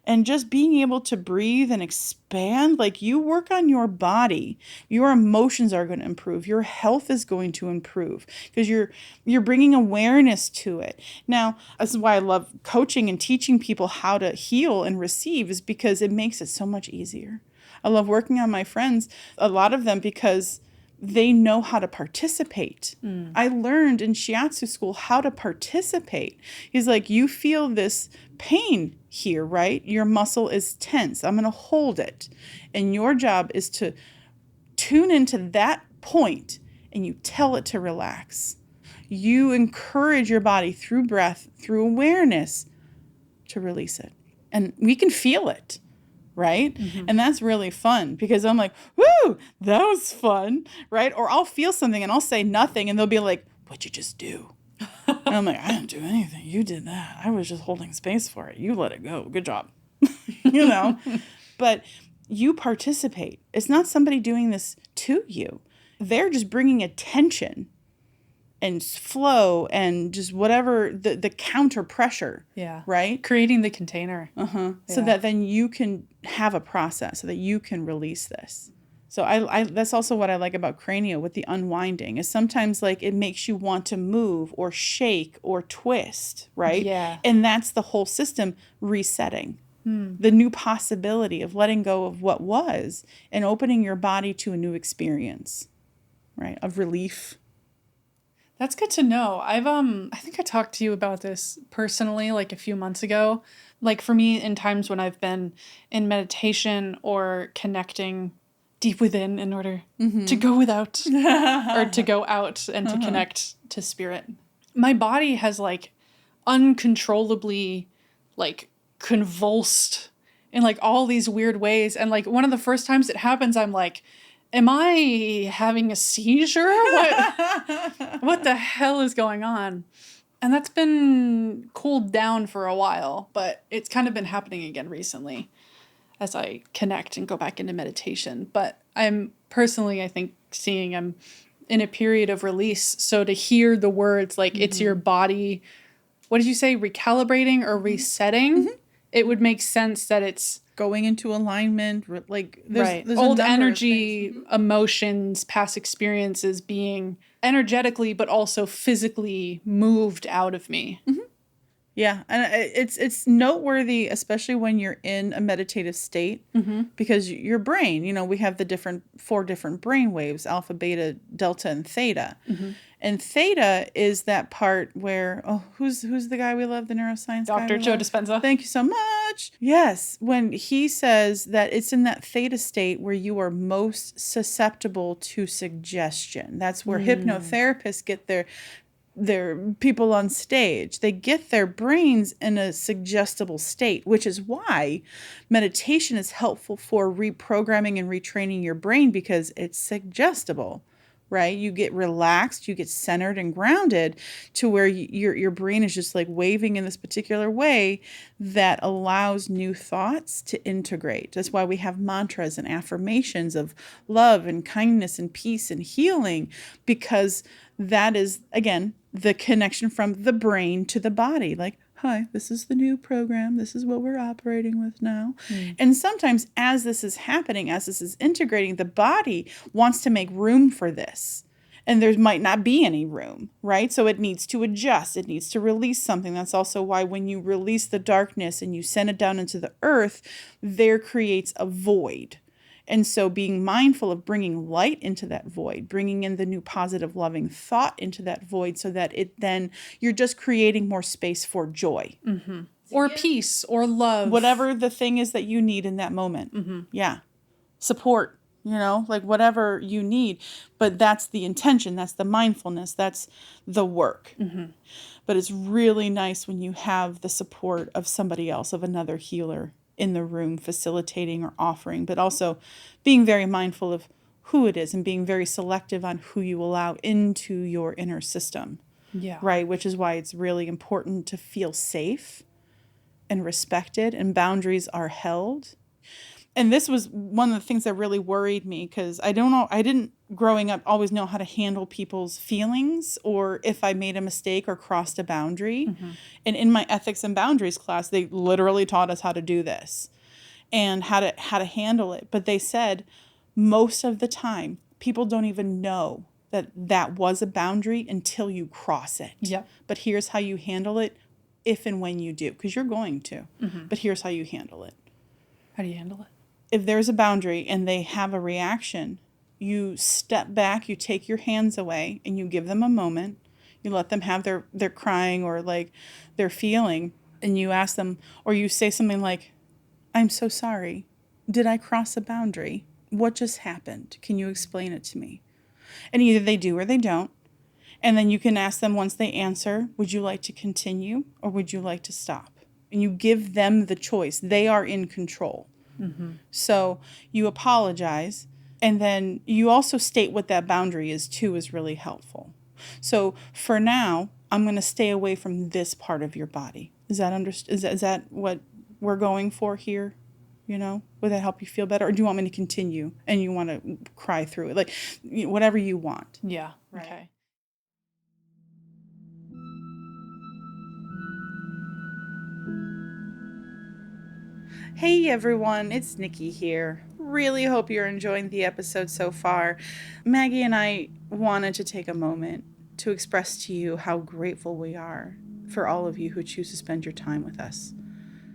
And just being able to breathe and expand, like, you work on your body, your emotions are going to improve. Your health is going to improve because you're bringing awareness to it. Now, this is why I love coaching and teaching people how to heal and receive, is because it makes it so much easier. I love working on my friends, a lot of them, because they know how to participate. I learned in shiatsu school how to participate. He's like, you feel this pain here, right? Your muscle is tense. I'm going to hold it. And your job is to tune into that point and you tell it to relax. You encourage your body through breath, through awareness, to release it. And we can feel it. Right? Mm-hmm. And that's really fun because I'm like, woo, that was fun. Right? Or I'll feel something and I'll say nothing and they'll be like, what'd you just do? And I'm like, I didn't do anything. You did that. I was just holding space for it. You let it go. Good job. You know? But you participate. It's not somebody doing this to you. They're just bringing attention and flow and just whatever the counter pressure. Yeah. Right? Creating the container. Uh-huh. Yeah. So that then you can have a process so that you can release this. So I that's also what I like about cranial with the unwinding is sometimes like it makes you want to move or shake or twist, right? Yeah. And that's the whole system resetting. The new possibility of letting go of what was and opening your body to a new experience, right? Of relief. That's good to know. I think I talked to you about this personally like a few months ago. Like for me, in times when I've been in meditation or connecting deep within in order to go without or to go out and to connect to spirit, my body has like uncontrollably like convulsed in like all these weird ways. And like one of the first times it happens, I'm like, am I having a seizure? What the hell is going on? And that's been cooled down for a while, but it's kind of been happening again recently as I connect and go back into meditation. But I'm personally, I think, seeing I'm in a period of release. So to hear the words like it's your body, what did you say, recalibrating or resetting? It would make sense that it's going into alignment, like there's old energy, emotions, past experiences being energetically, but also physically moved out of me. Mm-hmm. Yeah. And it's noteworthy, especially when you're in a meditative state, because your brain, you know, we have the 4 different brain waves, alpha, beta, delta, and theta. And theta is that part where, who's the guy we love, the neuroscience guy? Dr. Joe Dispenza. Thank you so much. Yes. When he says that it's in that theta state where you are most susceptible to suggestion. That's where hypnotherapists get their people on stage. They get their brains in a suggestible state, which is why meditation is helpful for reprogramming and retraining your brain because it's suggestible. Right? You get relaxed, you get centered and grounded to where your brain is just like waving in this particular way that allows new thoughts to integrate. That's why we have mantras and affirmations of love and kindness and peace and healing, because that is, again, the connection from the brain to the body. Like, hi, this is the new program. This is what we're operating with now. And sometimes as this is happening, as this is integrating, the body wants to make room for this. And there might not be any room, right? So it needs to adjust. It needs to release something. That's also why when you release the darkness and you send it down into the earth, there creates a void. And so being mindful of bringing light into that void, bringing in the new positive loving thought into that void so that it then you're just creating more space for joy. Or peace or love. Whatever the thing is that you need in that moment. Yeah. Support. like whatever you need. But that's the intention. That's the mindfulness. That's the work. But it's really nice when you have the support of somebody else, of another healer in the room facilitating or offering, but also being very mindful of who it is and being very selective on who you allow into your inner system. Yeah. Right. Which is why it's really important to feel safe and respected, and boundaries are held. And this was one of the things that really worried me, because I didn't growing up always know how to handle people's feelings, or if I made a mistake or crossed a boundary. And in my ethics and boundaries class, they literally taught us how to do this and how to handle it. But they said most of the time, people don't even know that was a boundary until you cross it. Yep. But here's how you handle it if and when you do, because you're going to. But here's how you handle it. How do you handle it? If there's a boundary and they have a reaction, you step back, you take your hands away, and you give them a moment. You let them have their crying or like their feeling, and you ask them, or you say something like, I'm so sorry. Did I cross a boundary? What just happened? Can you explain it to me? And either they do or they don't. And then you can ask them, once they answer, would you like to continue or would you like to stop? And you give them the choice. They are in control. So you apologize, and then you also state what that boundary is too, is really helpful. So for now, I'm going to stay away from this part of your body. Is that what we're going for here? Would that help you feel better? Or do you want me to continue and you want to cry through it? Like, whatever you want. Yeah. Right. Okay. Hey everyone, it's Nicki here. Really hope you're enjoying the episode so far. Maggie and I wanted to take a moment to express to you how grateful we are for all of you who choose to spend your time with us.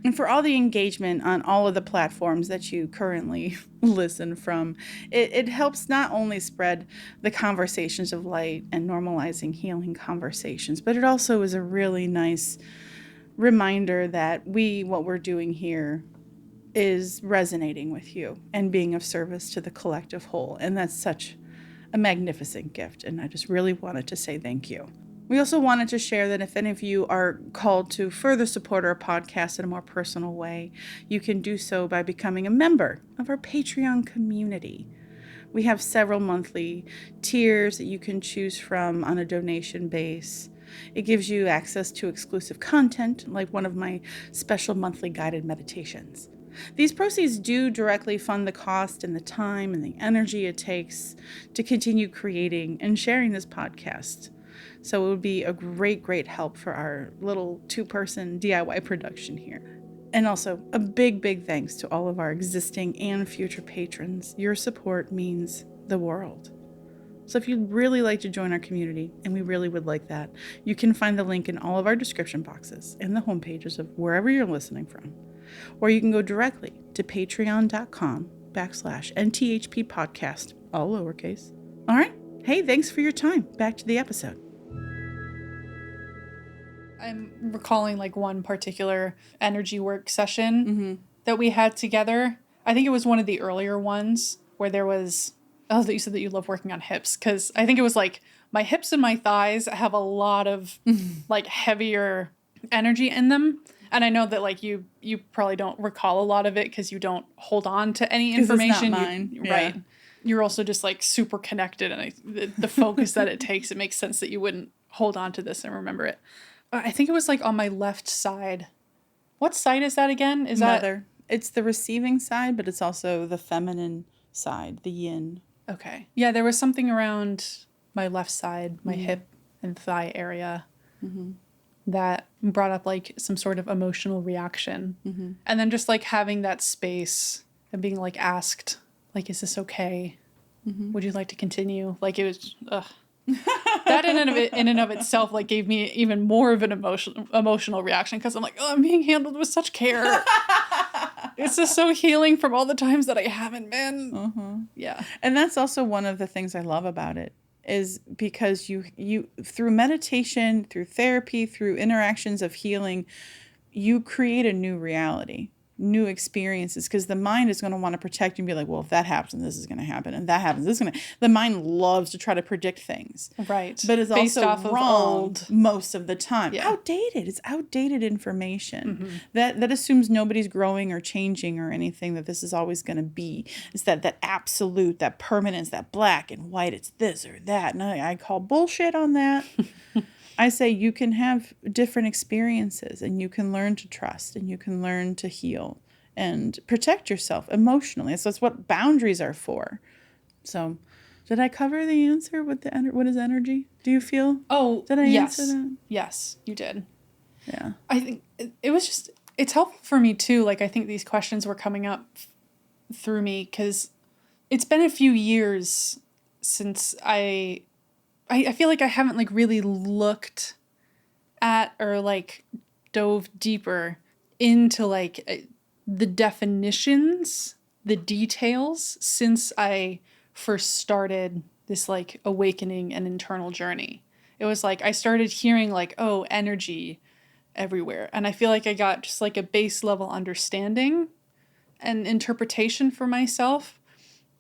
And for all the engagement on all of the platforms that you currently listen from. It helps not only spread the conversations of light and normalizing healing conversations, but it also is a really nice reminder that what we're doing here is resonating with you and being of service to the collective whole. And that's such a magnificent gift. And I just really wanted to say thank you. We also wanted to share that if any of you are called to further support our podcast in a more personal way, you can do so by becoming a member of our Patreon community. We have several monthly tiers that you can choose from on a donation base. It gives you access to exclusive content, like one of my special monthly guided meditations. These proceeds do directly fund the cost and the time and the energy it takes to continue creating and sharing this podcast. So it would be a great, great help for our little 2-person DIY production here. And also a big, big thanks to all of our existing and future patrons. Your support means the world. So if you'd really like to join our community, and we really would like that, you can find the link in all of our description boxes and the homepages of wherever you're listening from. Or you can go directly to patreon.com/NTHP podcast, all lowercase. All right. Hey, thanks for your time. Back to the episode. I'm recalling like one particular energy work session that we had together. I think it was one of the earlier ones where there was, oh, that you said that you love working on hips. Because I think it was like my hips and my thighs have a lot of like heavier energy in them. And I know that like you probably don't recall a lot of it because you don't hold on to any information. It's not mine. Right. You're also just like super connected, and the focus that it takes, it makes sense that you wouldn't hold on to this and remember it. I think it was like on my left side. What side is that again? Is Mother. It's the receiving side, but it's also the feminine side, the yin. Okay. Yeah, there was something around my left side, my hip and thigh area that brought up like some sort of emotional reaction. And then just like having that space and being like asked, like, is this okay? Would you like to continue? Like it was, that in and of itself like gave me even more of an emotional reaction, because I'm like, oh, I'm being handled with such care. It's just so healing from all the times that I haven't been. Yeah. And that's also one of the things I love about it, is because you through meditation, through therapy, through interactions of healing, you create a new reality, new experiences, because the mind is going to want to protect you and be like, well, if that happens, this is going to happen, and that happens, this is going to. The mind loves to try to predict things, Right? but it's Based also off of wrong old. most of the time. Yeah. Outdated. It's outdated information that assumes nobody's growing or changing or anything. That this is always going to be. It's that absolute, that permanence, that black and white. It's this or that, and I call bullshit on that. I say you can have different experiences, and you can learn to trust, and you can learn to heal and protect yourself emotionally. So that's what boundaries are for. So did I cover the answer with the what is energy? Do you feel? Oh, Did I yes. answer that? Yes, you did. Yeah. I think it was just, it's helpful for me too. Like, I think these questions were coming up through me because it's been a few years since I feel like I haven't like really looked at or like dove deeper into like the definitions, the details since I first started this like awakening and internal journey. It was like I started hearing like, oh, energy everywhere. And I feel like I got just like a base level understanding and interpretation for myself.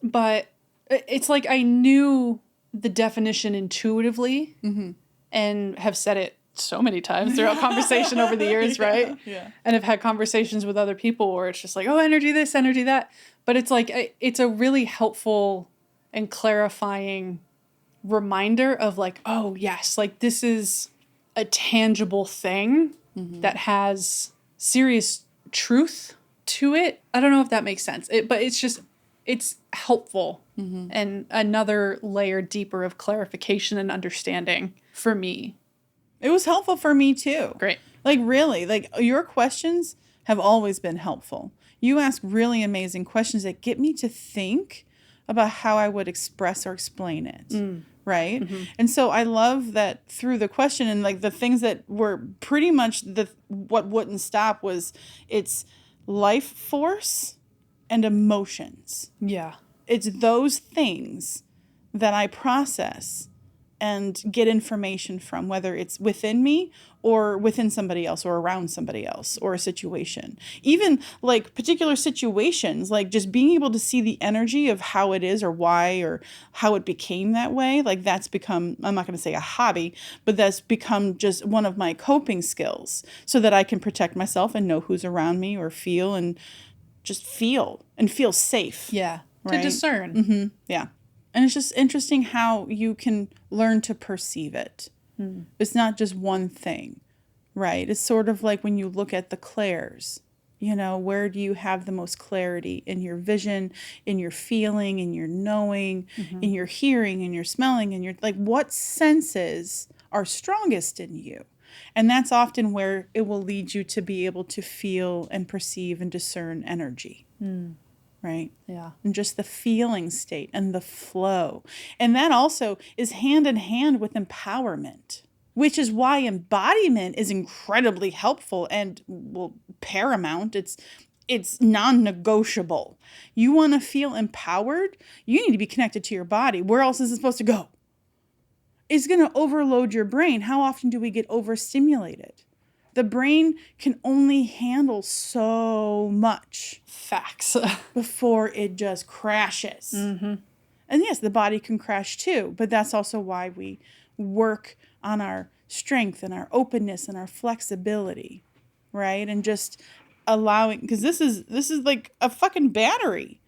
But it's like I knew the definition intuitively and have said it so many times throughout conversation over the years, right? Yeah. And have had conversations with other people where it's just like, oh, energy this, energy that. But it's like, it's a really helpful and clarifying reminder of like, oh, yes, like this is a tangible thing that has serious truth to it. I don't know if that makes sense, but it's just, it's helpful and another layer deeper of clarification and understanding for me. It was helpful for me too. Great. Like really, like your questions have always been helpful. You ask really amazing questions that get me to think about how I would express or explain it. Right. And so I love that through the question and like the things that were pretty much what wouldn't stop was it's life force and emotions. Yeah. It's those things that I process and get information from, whether it's within me or within somebody else or around somebody else or a situation. Even like particular situations, like just being able to see the energy of how it is or why or how it became that way. Like that's become, I'm not going to say a hobby, but that's become just one of my coping skills so that I can protect myself and know who's around me or feel and just feel and feel safe. Yeah. Right? To discern. Yeah. And it's just interesting how you can learn to perceive it. It's not just one thing, right? It's sort of like when you look at the clairs, you know, where do you have the most clarity in your vision, in your feeling, in your knowing, in your hearing, in your smelling, in your, like what senses are strongest in you? And that's often where it will lead you to be able to feel and perceive and discern energy. Right? Yeah. And just the feeling state and the flow. And that also is hand in hand with empowerment, which is why embodiment is incredibly helpful and well, paramount. It's non-negotiable. You want to feel empowered, you need to be connected to your body. Where else is it supposed to go? It's going to overload your brain. How often do we get overstimulated? The brain can only handle so much. Facts. Before it just crashes. And yes, the body can crash too, but that's also why we work on our strength and our openness and our flexibility, right? And just allowing, because this is like a fucking battery.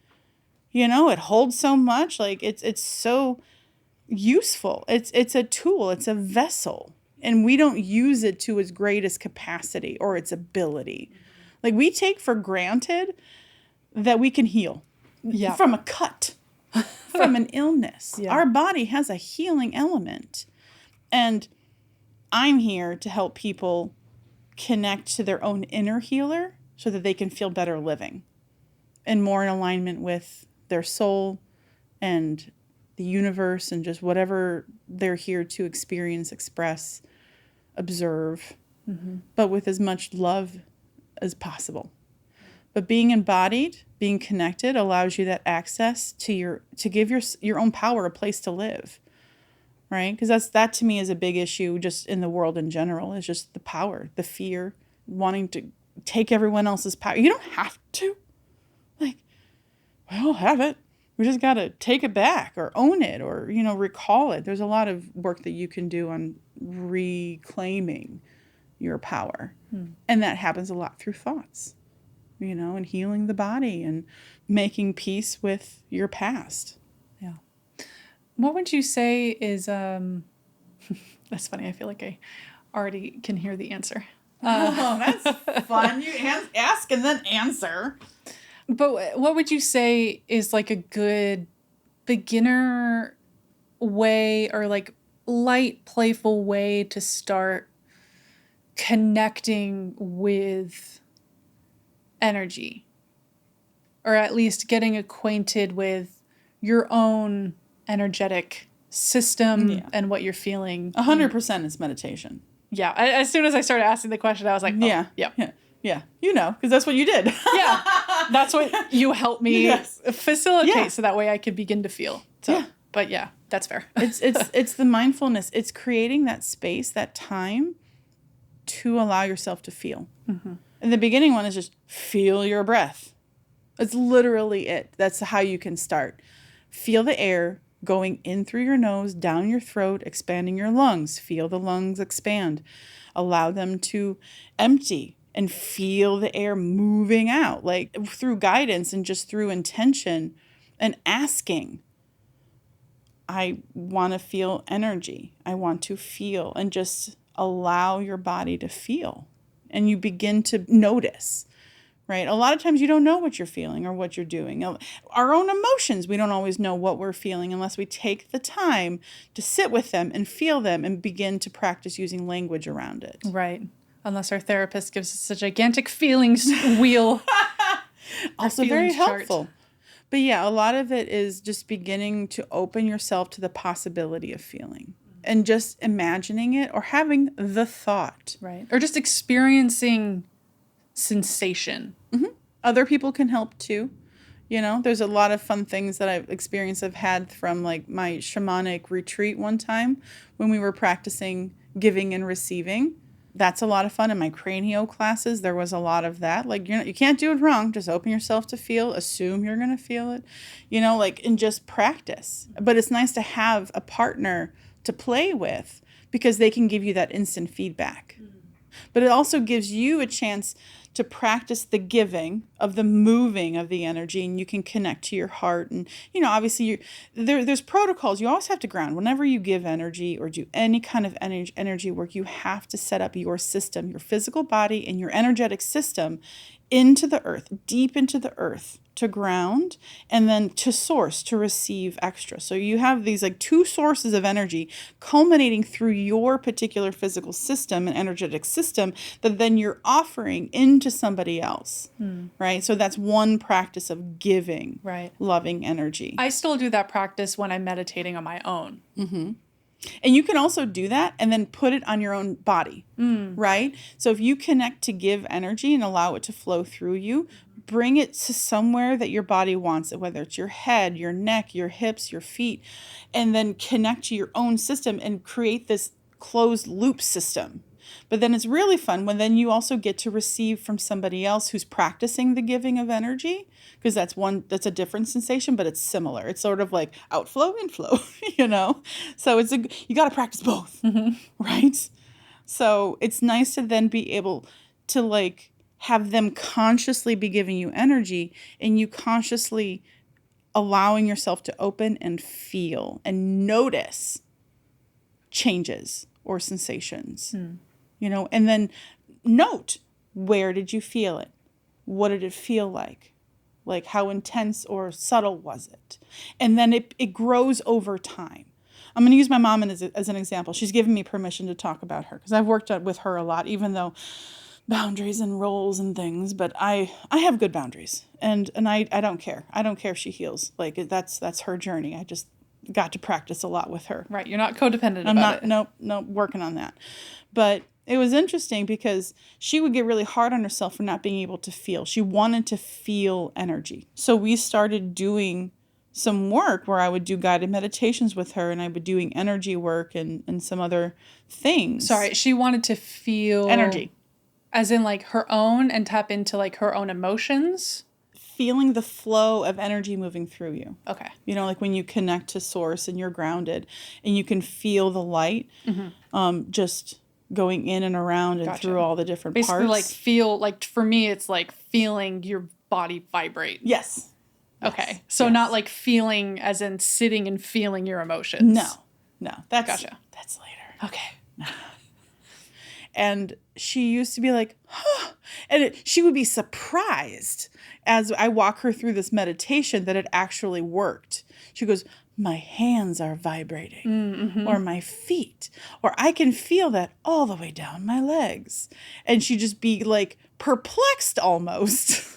You know, it holds so much, like it's so useful. It's a tool, it's a vessel. And we don't use it to its greatest capacity or its ability. Like we take for granted that we can heal from a cut, from an illness. Yeah. Our body has a healing element. And I'm here to help people connect to their own inner healer so that they can feel better living and more in alignment with their soul and the universe and just whatever they're here to experience, express, observe, but with as much love as possible. But being embodied, being connected allows you that access to give your own power a place to live, right? Because that to me is a big issue just in the world in general, is just the power, the fear, wanting to take everyone else's power. You don't have to. Like, we all have it. We just got to take it back or own it or, recall it. There's a lot of work that you can do on reclaiming your power. And that happens a lot through thoughts, and healing the body and making peace with your past. Yeah. What would you say is, that's funny. I feel like I already can hear the answer. That's fun. You ask and then answer. But what would you say is like a good beginner way or like light, playful way to start connecting with energy? Or at least getting acquainted with your own energetic system and what you're feeling. 100% is meditation. Yeah. As soon as I started asking the question, I was like, oh, yeah. Because that's what you did. Yeah. That's what you helped me facilitate so that way I could begin to feel. So, but yeah, that's fair. It's the mindfulness. It's creating that space, that time to allow yourself to feel. Mm-hmm. And the beginning one is just feel your breath. It's literally it. That's how you can start. Feel the air going in through your nose, down your throat, expanding your lungs. Feel the lungs expand. Allow them to empty and feel the air moving out, like through guidance and just through intention and asking. I want to feel energy. I want to feel, and just allow your body to feel. And you begin to notice, right? A lot of times you don't know what you're feeling or what you're doing. Our own emotions, we don't always know what we're feeling unless we take the time to sit with them and feel them and begin to practice using language around it. Right. Unless our therapist gives us a gigantic feelings wheel. Also very helpful. But yeah, a lot of it is just beginning to open yourself to the possibility of feeling and just imagining it or having the thought. Right. Or just experiencing sensation. Mm-hmm. Other people can help too. There's a lot of fun things that I've had from like my shamanic retreat one time when we were practicing giving and receiving. That's a lot of fun. In my cranio classes, there was a lot of that. Like, you can't do it wrong. Just open yourself to feel, assume you're going to feel it, and just practice. But it's nice to have a partner to play with because they can give you that instant feedback. But it also gives you a chance to practice the giving of the moving of the energy, and you can connect to your heart. And, obviously there's protocols. You always have to ground. Whenever you give energy or do any kind of energy work, you have to set up your system, your physical body and your energetic system into the earth, deep into the earth, to ground, and then to source, to receive extra. So you have these like two sources of energy culminating through your particular physical system and energetic system that then you're offering into somebody else, right? So that's one practice of giving, loving energy. I still do that practice when I'm meditating on my own. Mm-hmm. And you can also do that and then put it on your own body, right? So if you connect to give energy and allow it to flow through you, bring it to somewhere that your body wants it, whether it's your head, your neck, your hips, your feet, and then connect to your own system and create this closed loop system. But then it's really fun when then you also get to receive from somebody else who's practicing the giving of energy, because that's a different sensation, but it's similar. It's sort of like outflow, inflow, So you got to practice both, right? So it's nice to then be able to like have them consciously be giving you energy and you consciously allowing yourself to open and feel and notice changes or sensations. And then note, where did you feel it? What did it feel like? Like how intense or subtle was it? And then it grows over time. I'm going to use my mom as an example. She's given me permission to talk about her because I've worked with her a lot, even though boundaries and roles and things, but I have good boundaries and I don't care. I don't care if she heals. Like that's her journey. I just got to practice a lot with her. Right. You're not codependent about it. Nope, working on that. But it was interesting because she would get really hard on herself for not being able to feel. She wanted to feel energy. So we started doing some work where I would do guided meditations with her and I would doing energy work and some other things. Sorry, she wanted to feel energy. As in like her own, and tap into like her own emotions? Feeling the flow of energy moving through you. Okay. You know, like when you connect to source and you're grounded and you can feel the light just going in and around and through all the different Basically, parts. like feel, like for me, it's like feeling your body vibrate. Yes. Okay. Yes. So Yes. not like feeling as in sitting and feeling your emotions. No. That's later. Okay. And she used to be like, huh. And she would be surprised as I walk her through this meditation that it actually worked. She goes, my hands are vibrating, or my feet, or I can feel that all the way down my legs. And she'd just be like perplexed almost.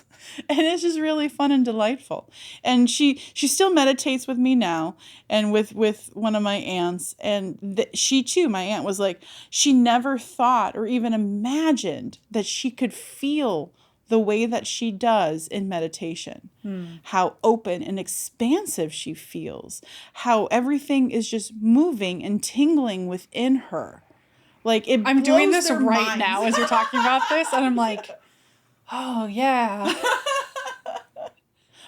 And it's just really fun and delightful. And she still meditates with me now and with one of my aunts. And she too, my aunt, was like, she never thought or even imagined that she could feel the way that she does in meditation. How open and expansive she feels. How everything is just moving and tingling within her. Like I'm doing this their right minds. now as you're talking about this. And I'm like, oh, yeah.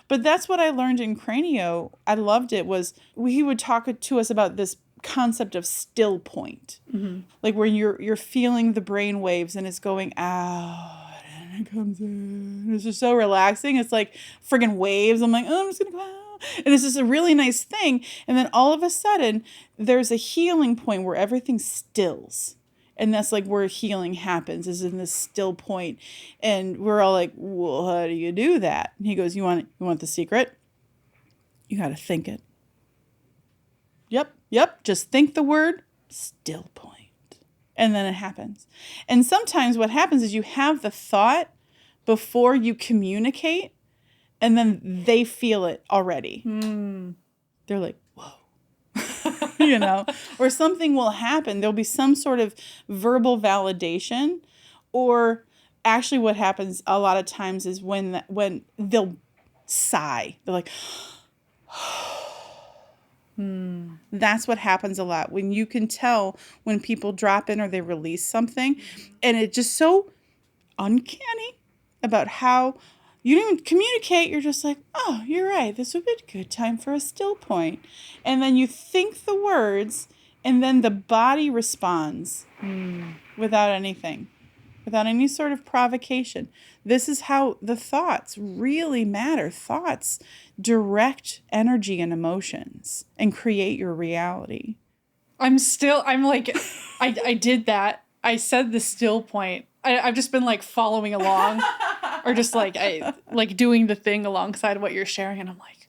But that's what I learned in Cranio. I loved it. Was he would talk to us about this concept of still point, like where you're feeling the brain waves and it's going out and it comes in. It's just so relaxing. It's like friggin' waves. I'm like, oh, I'm just gonna go out, and it's just a really nice thing. And then all of a sudden, there's a healing point where everything stills. And that's like where healing happens, is in this still point. And we're all like, well, how do you do that? And he goes, you want the secret? You got to think it. Yep. Just think the word still point. And then it happens. And sometimes what happens is you have the thought before you communicate, and then they feel it already. They're like, whoa. You know, or something will happen. There'll be some sort of verbal validation, or actually what happens a lot of times is when they'll sigh. They're like, That's what happens a lot. When you can tell when people drop in or they release something, and it's just so uncanny about how you don't even communicate. You're just like, oh, you're right. This would be a good time for a still point. And then you think the words, and then the body responds without anything, without any sort of provocation. This is how the thoughts really matter. Thoughts direct energy and emotions and create your reality. I'm like, I did that. I said the still point. I've just been like following along or just like doing the thing alongside what you're sharing. And I'm like,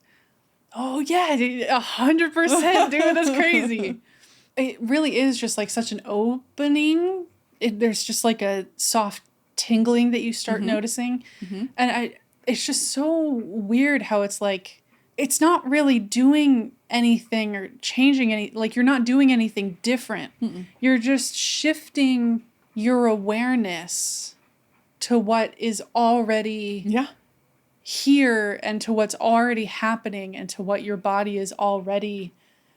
oh yeah, 100%, dude, that's crazy. It really is just like such an opening. There's just like a soft tingling that you start noticing. And it's just so weird how it's like, it's not really doing anything or changing like you're not doing anything different. You're just shifting your awareness to what is already here and to what's already happening and to what your body is already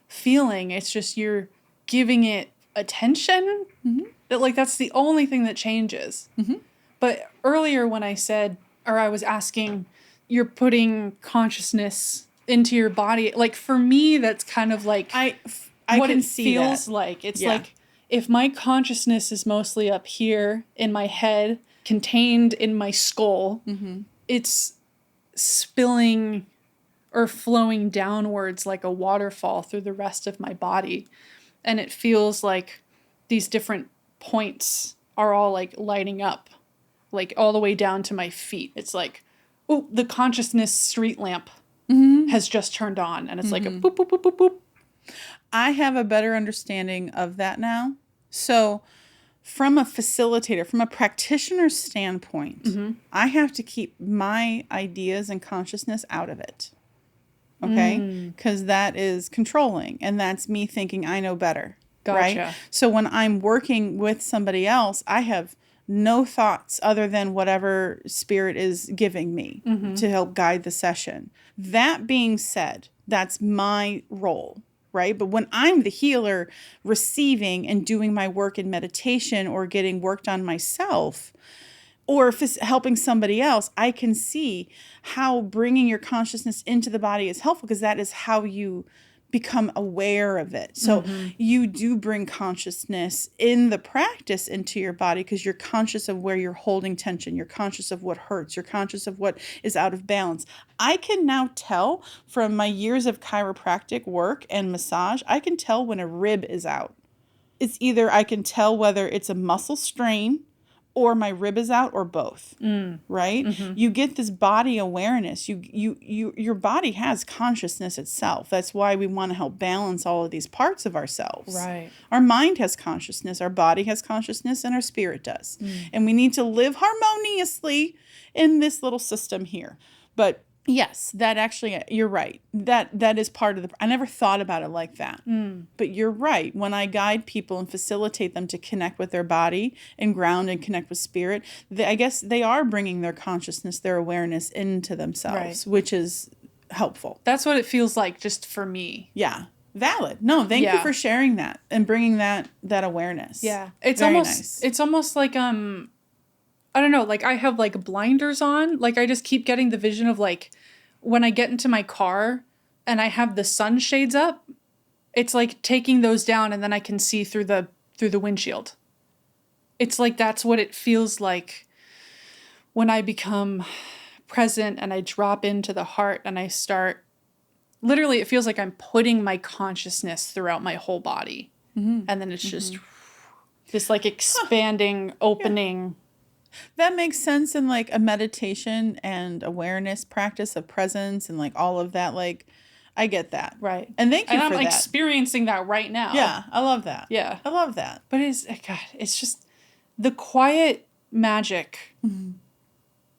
feeling. It's just you're giving it attention. That like that's the only thing that changes. But earlier when I said, or I was asking, you're putting consciousness into your body. Like for me, that's kind of like I what can it see feels that. like. It's like if my consciousness is mostly up here in my head, contained in my skull, it's spilling or flowing downwards like a waterfall through the rest of my body. And it feels like these different points are all like lighting up, like all the way down to my feet. It's like, oh, the consciousness street lamp has just turned on. And it's like a boop, boop, boop, boop, boop. I have a better understanding of that now. So from a facilitator, from a practitioner standpoint, I have to keep my ideas and consciousness out of it. Okay? Because that is controlling, and that's me thinking I know better. Gotcha. Right? So when I'm working with somebody else, I have no thoughts other than whatever spirit is giving me to help guide the session. That being said, that's my role, right? But when I'm the healer receiving and doing my work in meditation or getting worked on myself, or if it's helping somebody else, I can see how bringing your consciousness into the body is helpful, because that is how you become aware of it. So you do bring consciousness in the practice into your body, because you're conscious of where you're holding tension. You're conscious of what hurts. You're conscious of what is out of balance. I can now tell from my years of chiropractic work and massage, I can tell when a rib is out. It's either I can tell whether it's a muscle strain or my rib is out, or both, right? You get this body awareness. Your body has consciousness itself. That's why we want to help balance all of these parts of ourselves. Right. Our mind has consciousness, our body has consciousness, and our spirit does. And we need to live harmoniously in this little system here. But yes, that actually, you're right. That is part of the, I never thought about it like that. But you're right. When I guide people and facilitate them to connect with their body and ground and connect with spirit, I guess they are bringing their consciousness, their awareness into themselves, which is helpful. That's what it feels like just for me. Yeah. Valid. No, thank you for sharing that and bringing that awareness. Yeah. It's very almost nice. It's almost like I don't know, like I have like blinders on. Like I just keep getting the vision of like when I get into my car and I have the sun shades up, it's like taking those down and then I can see through the windshield. It's like that's what it feels like when I become present and I drop into the heart and I start, literally it feels like I'm putting my consciousness throughout my whole body. And then it's just this like expanding, opening. That makes sense in like a meditation and awareness practice of presence and like all of that. Like, I get that. Right. And thank you and for I'm that. experiencing that right now. Yeah, I love that. Yeah. I love that. But it's just the quiet magic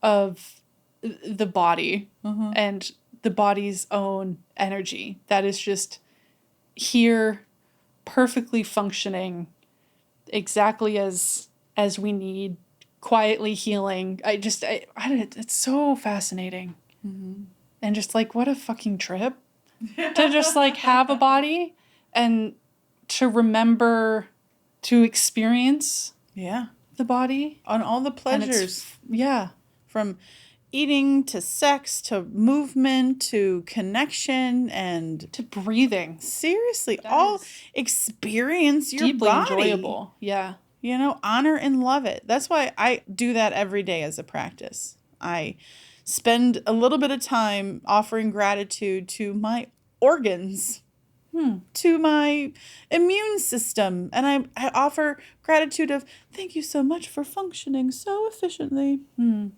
of the body and the body's own energy that is just here, perfectly functioning exactly as we need, quietly healing. I don't know, it's so fascinating. And just like, what a fucking trip to just like have a body and to remember to experience the body on all the pleasures. Yeah. From eating to sex to movement to connection and to breathing. Seriously, all experience your deeply body. Enjoyable. Yeah. You know, honor and love it. That's why I do that every day as a practice. I spend a little bit of time offering gratitude to my organs, to my immune system. And I offer gratitude of, thank you so much for functioning so efficiently.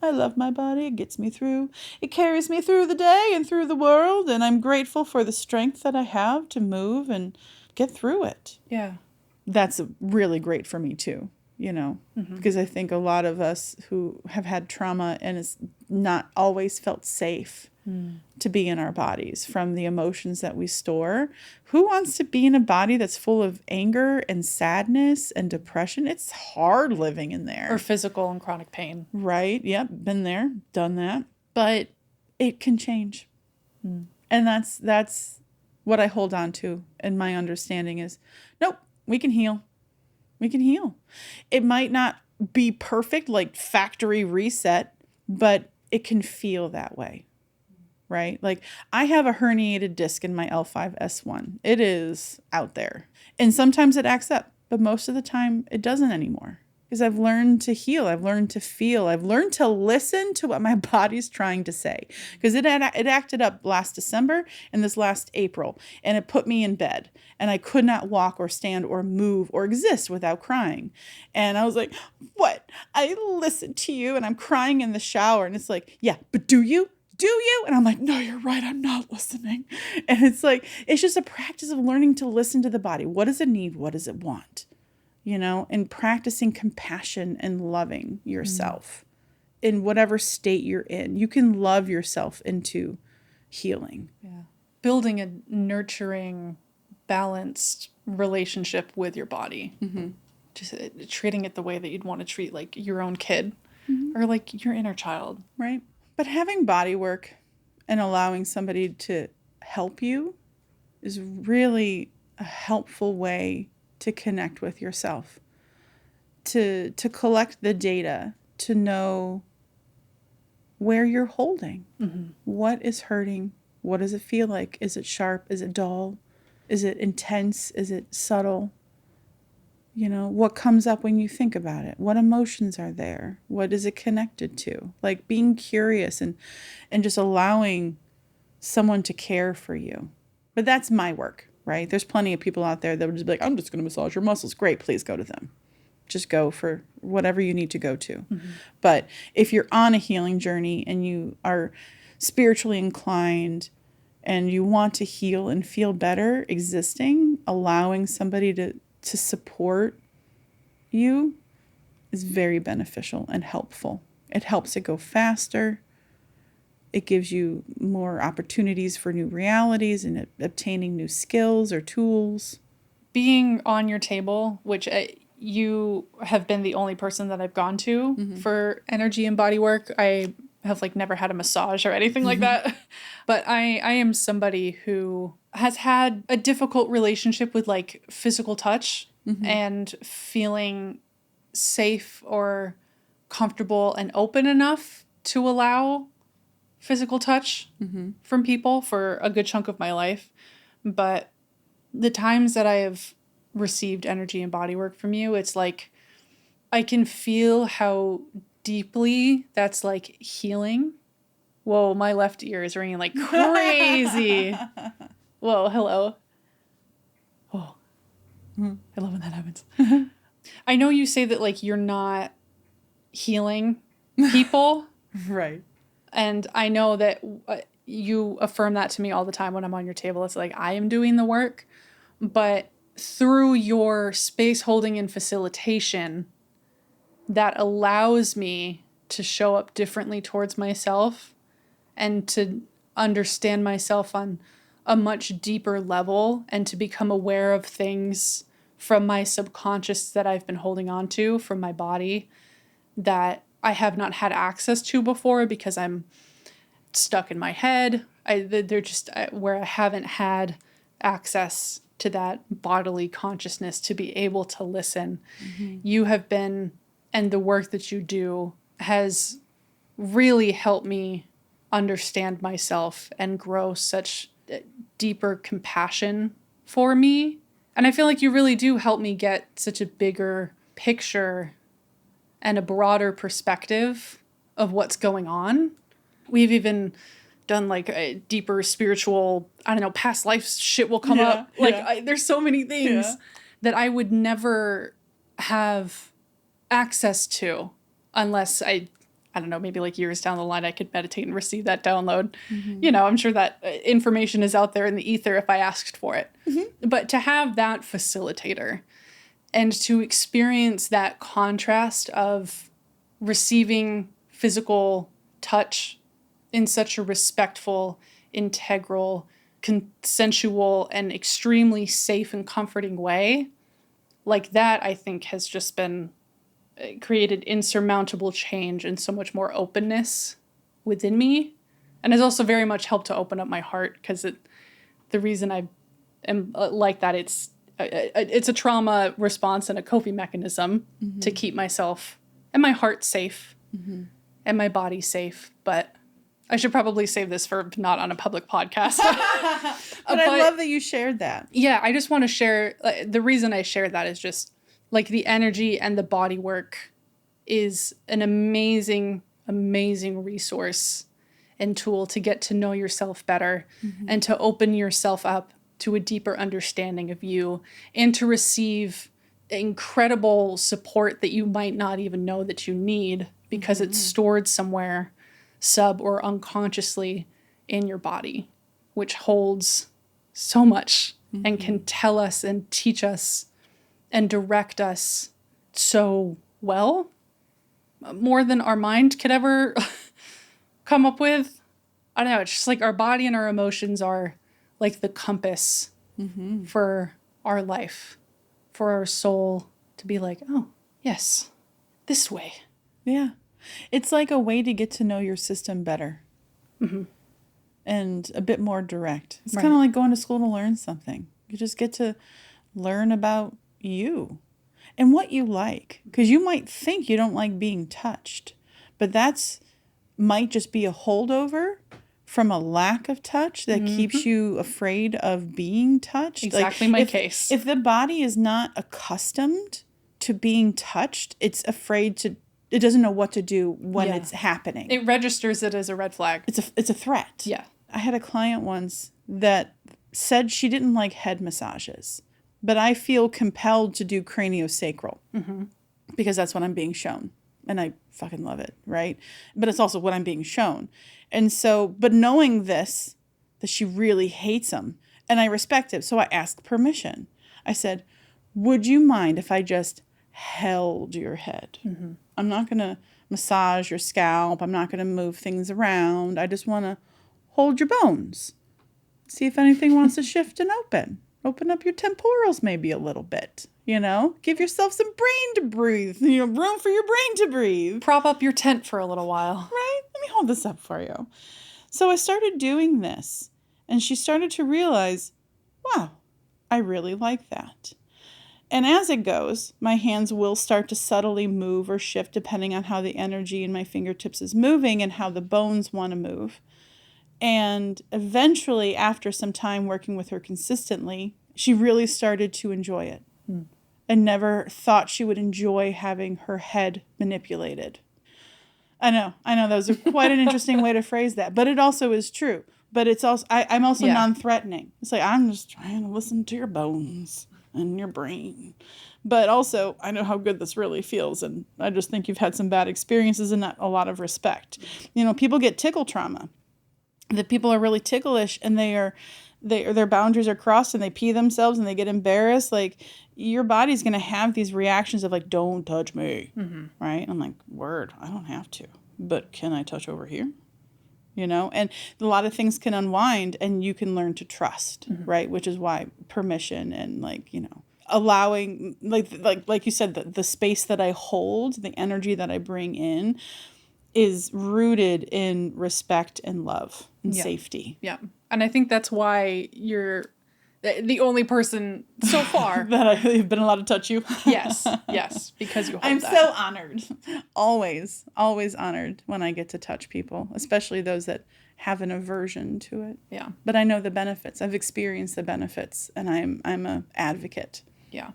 I love my body. It gets me through. It carries me through the day and through the world. And I'm grateful for the strength that I have to move and get through it. Yeah. That's really great for me too, you know, because I think a lot of us who have had trauma and it's not always felt safe to be in our bodies from the emotions that we store. Who wants to be in a body that's full of anger and sadness and depression? It's hard living in there. Or physical and chronic pain. Right. Yep. Been there, done that. But it can change. And that's what I hold on to. And my understanding is, nope. We can heal. We can heal. It might not be perfect, like factory reset, but it can feel that way, right? Like I have a herniated disc in my L5-S1. It is out there. And sometimes it acts up, but most of the time it doesn't anymore. Because I've learned to heal. I've learned to feel. I've learned to listen to what my body's trying to say. Because it acted up last December and this last April. And it put me in bed. And I could not walk or stand or move or exist without crying. And I was like, what? I listened to you and I'm crying in the shower. And it's like, yeah, but do you? Do you? And I'm like, no, you're right. I'm not listening. And it's like, it's just a practice of learning to listen to the body. What does it need? What does it want? You know, and practicing compassion and loving yourself in whatever state you're in. You can love yourself into healing. Yeah. Building a nurturing, balanced relationship with your body. Just treating it the way that you'd want to treat like your own kid or like your inner child. Right. But having body work and allowing somebody to help you is really a helpful way to connect with yourself, to collect the data to know where you're holding. Mm-hmm. What is hurting? What does it feel like? Is it sharp? Is it dull? Is it intense? Is it subtle? You know, what comes up when you think about it? What emotions are there? What is it connected to? Like being curious and just allowing someone to care for you. But that's my work, right? There's plenty of people out there that would just be like, I'm just going to massage your muscles. Great, please go to them. Just go for whatever you need to go to. Mm-hmm. But if you're on a healing journey and you are spiritually inclined and you want to heal and feel better existing, allowing somebody to support you is very beneficial and helpful. It helps it go faster. It gives you more opportunities for new realities and obtaining new skills or tools. Being on your table, which you have been the only person that I've gone to for energy and body work. I have like never had a massage or anything like that. But I am somebody who has had a difficult relationship with like physical touch and feeling safe or comfortable and open enough to allow physical touch from people for a good chunk of my life. But the times that I have received energy and body work from you, it's like I can feel how deeply that's like healing. Whoa, my left ear is ringing like crazy. Whoa, hello. Oh, I love when that happens. I know you say that like you're not healing people. Right. And I know that you affirm that to me all the time when I'm on your table. It's like I am doing the work. But through your space holding and facilitation, that allows me to show up differently towards myself and to understand myself on a much deeper level and to become aware of things from my subconscious that I've been holding on to from my body that I have not had access to before because I'm stuck in my head. They're just where I haven't had access to that bodily consciousness to be able to listen. You have been, and the work that you do has really helped me understand myself and grow such deeper compassion for me. And I feel like you really do help me get such a bigger picture and a broader perspective of what's going on. We've even done like a deeper spiritual, I don't know, past life shit will come up. Like there's so many things that I would never have access to unless I don't know, maybe like years down the line I could meditate and receive that download. You know, I'm sure that information is out there in the ether if I asked for it. But to have that facilitator and to experience that contrast of receiving physical touch in such a respectful, integral, consensual, and extremely safe and comforting way, like that, I think has just been created insurmountable change and so much more openness within me. And has also very much helped to open up my heart because the reason I am like that, it's a trauma response and a coping mechanism to keep myself and my heart safe and my body safe. But I should probably save this for not on a public podcast. But I love that you shared that. Yeah, I just want to share. The reason I shared that is just like the energy and the body work is an amazing, amazing resource and tool to get to know yourself better and to open yourself up to a deeper understanding of you and to receive incredible support that you might not even know that you need because it's stored somewhere sub or unconsciously in your body, which holds so much and can tell us and teach us and direct us so well, more than our mind could ever come up with. I don't know, it's just like our body and our emotions are like the compass for our life, for our soul to be like, oh, yes, this way. Yeah. It's like a way to get to know your system better and a bit more direct. It's kind of like going to school to learn something. You just get to learn about you. and what you like. Because you might think you don't like being touched, but might just be a holdover from a lack of touch that keeps you afraid of being touched. Exactly my case. If the body is not accustomed to being touched, it doesn't know what to do when it's happening. It registers it as a red flag. It's a threat. Yeah. I had a client once that said she didn't like head massages, but I feel compelled to do craniosacral because that's what I'm being shown. And I fucking love it, right? But it's also what I'm being shown. And so, but knowing this, that she really hates them, and I respect it, so I asked permission. I said, would you mind if I just held your head? I'm not going to massage your scalp. I'm not going to move things around. I just want to hold your bones. See if anything wants to shift and open. Open up your temporals maybe a little bit, Give yourself some brain to breathe, room for your brain to breathe. Prop up your tent for a little while. Right? Let me hold this up for you. So I started doing this, and she started to realize, wow, I really like that. And as it goes, my hands will start to subtly move or shift depending on how the energy in my fingertips is moving and how the bones want to move. And eventually, after some time working with her consistently, she really started to enjoy it. I never thought she would enjoy having her head manipulated. I know that was quite an interesting way to phrase that, but it also is true. But it's also, I'm also non-threatening. It's like, I'm just trying to listen to your bones and your brain. But also, I know how good this really feels, and I just think you've had some bad experiences and not a lot of respect. People get tickle trauma. That people are really ticklish, and their boundaries are crossed, and they pee themselves, and they get embarrassed. Like, your body's going to have these reactions of like, don't touch me, right? And I'm like, word, I don't have to, but can I touch over here? And a lot of things can unwind, and you can learn to trust, right? Which is why permission and allowing, like you said, the space that I hold, the energy that I bring in, is rooted in respect and love and safety. Yeah. And I think that's why you're the only person so far that I've been allowed to touch you. Yes, because you hold that. I'm so honored. Always honored when I get to touch people, especially those that have an aversion to it. Yeah. But I know the benefits. I've experienced the benefits, and I'm an advocate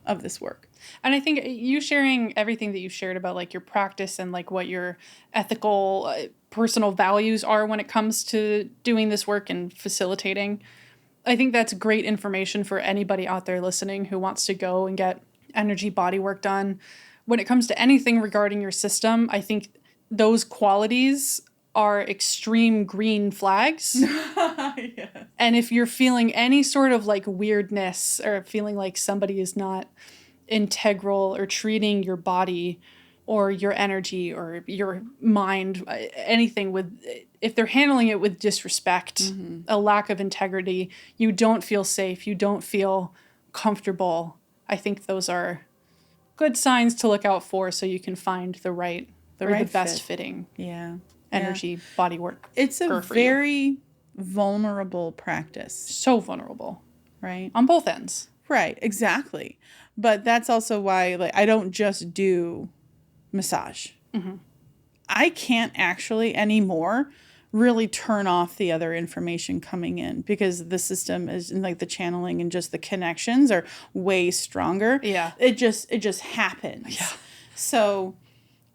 of this work. And I think you sharing everything that you shared about like your practice and like what your ethical, personal values are when it comes to doing this work and facilitating, I think that's great information for anybody out there listening who wants to go and get energy body work done. When it comes to anything regarding your system, I think those qualities are extreme green flags. Yes. And if you're feeling any sort of like weirdness or feeling like somebody is not integral or treating your body or your energy or your mind, anything if they're handling it with disrespect, a lack of integrity, you don't feel safe, you don't feel comfortable, I think those are good signs to look out for so you can find the best fitting energy body work. It's a very vulnerable practice. So vulnerable. Right? On both ends. Right, exactly. But that's also why I don't just do massage. I can't actually anymore really turn off the other information coming in because the system is the channeling and just the connections are way stronger. Yeah. It just happens. Yeah. So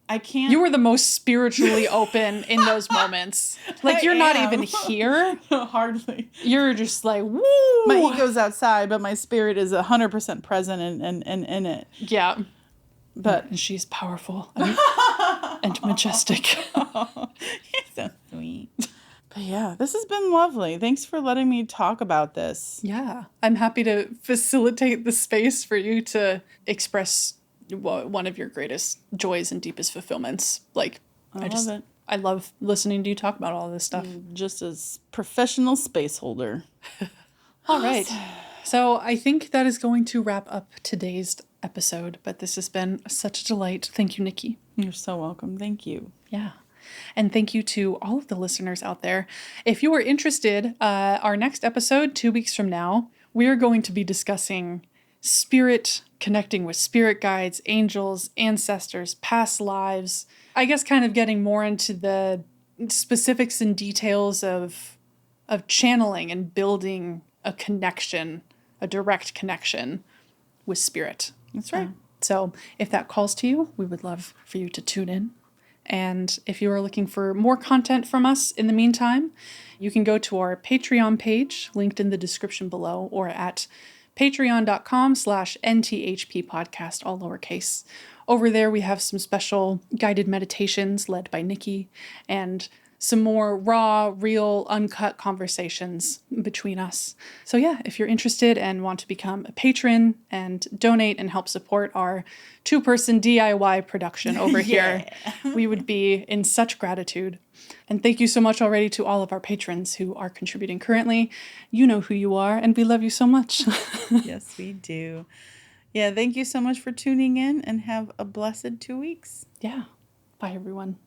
I can't. You were the most spiritually open in those moments. Like, you're not even here. Hardly. You're just like, woo! My ego's outside, but my spirit is 100% present and in it. Yeah. But she's powerful and majestic. You're so sweet. But yeah, this has been lovely. Thanks for letting me talk about this. Yeah. I'm happy to facilitate the space for you to express one of your greatest joys and deepest fulfillments. Like, I love it. I love listening to you talk about all this stuff. Just as professional space holder. All right. So I think that is going to wrap up today's episode, but this has been such a delight. Thank you, Nicki. You're so welcome. Thank you. Yeah. And thank you to all of the listeners out there. If you are interested, our next episode, 2 weeks from now, we are going to be discussing spirit, connecting with spirit guides, angels, ancestors, past lives. I guess kind of getting more into the specifics and details of channeling and building a connection, a direct connection with spirit. That's right. So if that calls to you, we would love for you to tune in. And if you are looking for more content from us in the meantime, you can go to our Patreon page, linked in the description below, or at patreon.com/NTHP podcast, all lowercase. Over there, we have some special guided meditations led by Nicki and some more raw, real, uncut conversations between us. So yeah, if you're interested and want to become a patron and donate and help support our 2-person DIY production over here, we would be in such gratitude. And thank you so much already to all of our patrons who are contributing currently. You know who you are, and we love you so much. Yes, we do. Yeah, thank you so much for tuning in, and have a blessed 2 weeks. Yeah. Bye, everyone.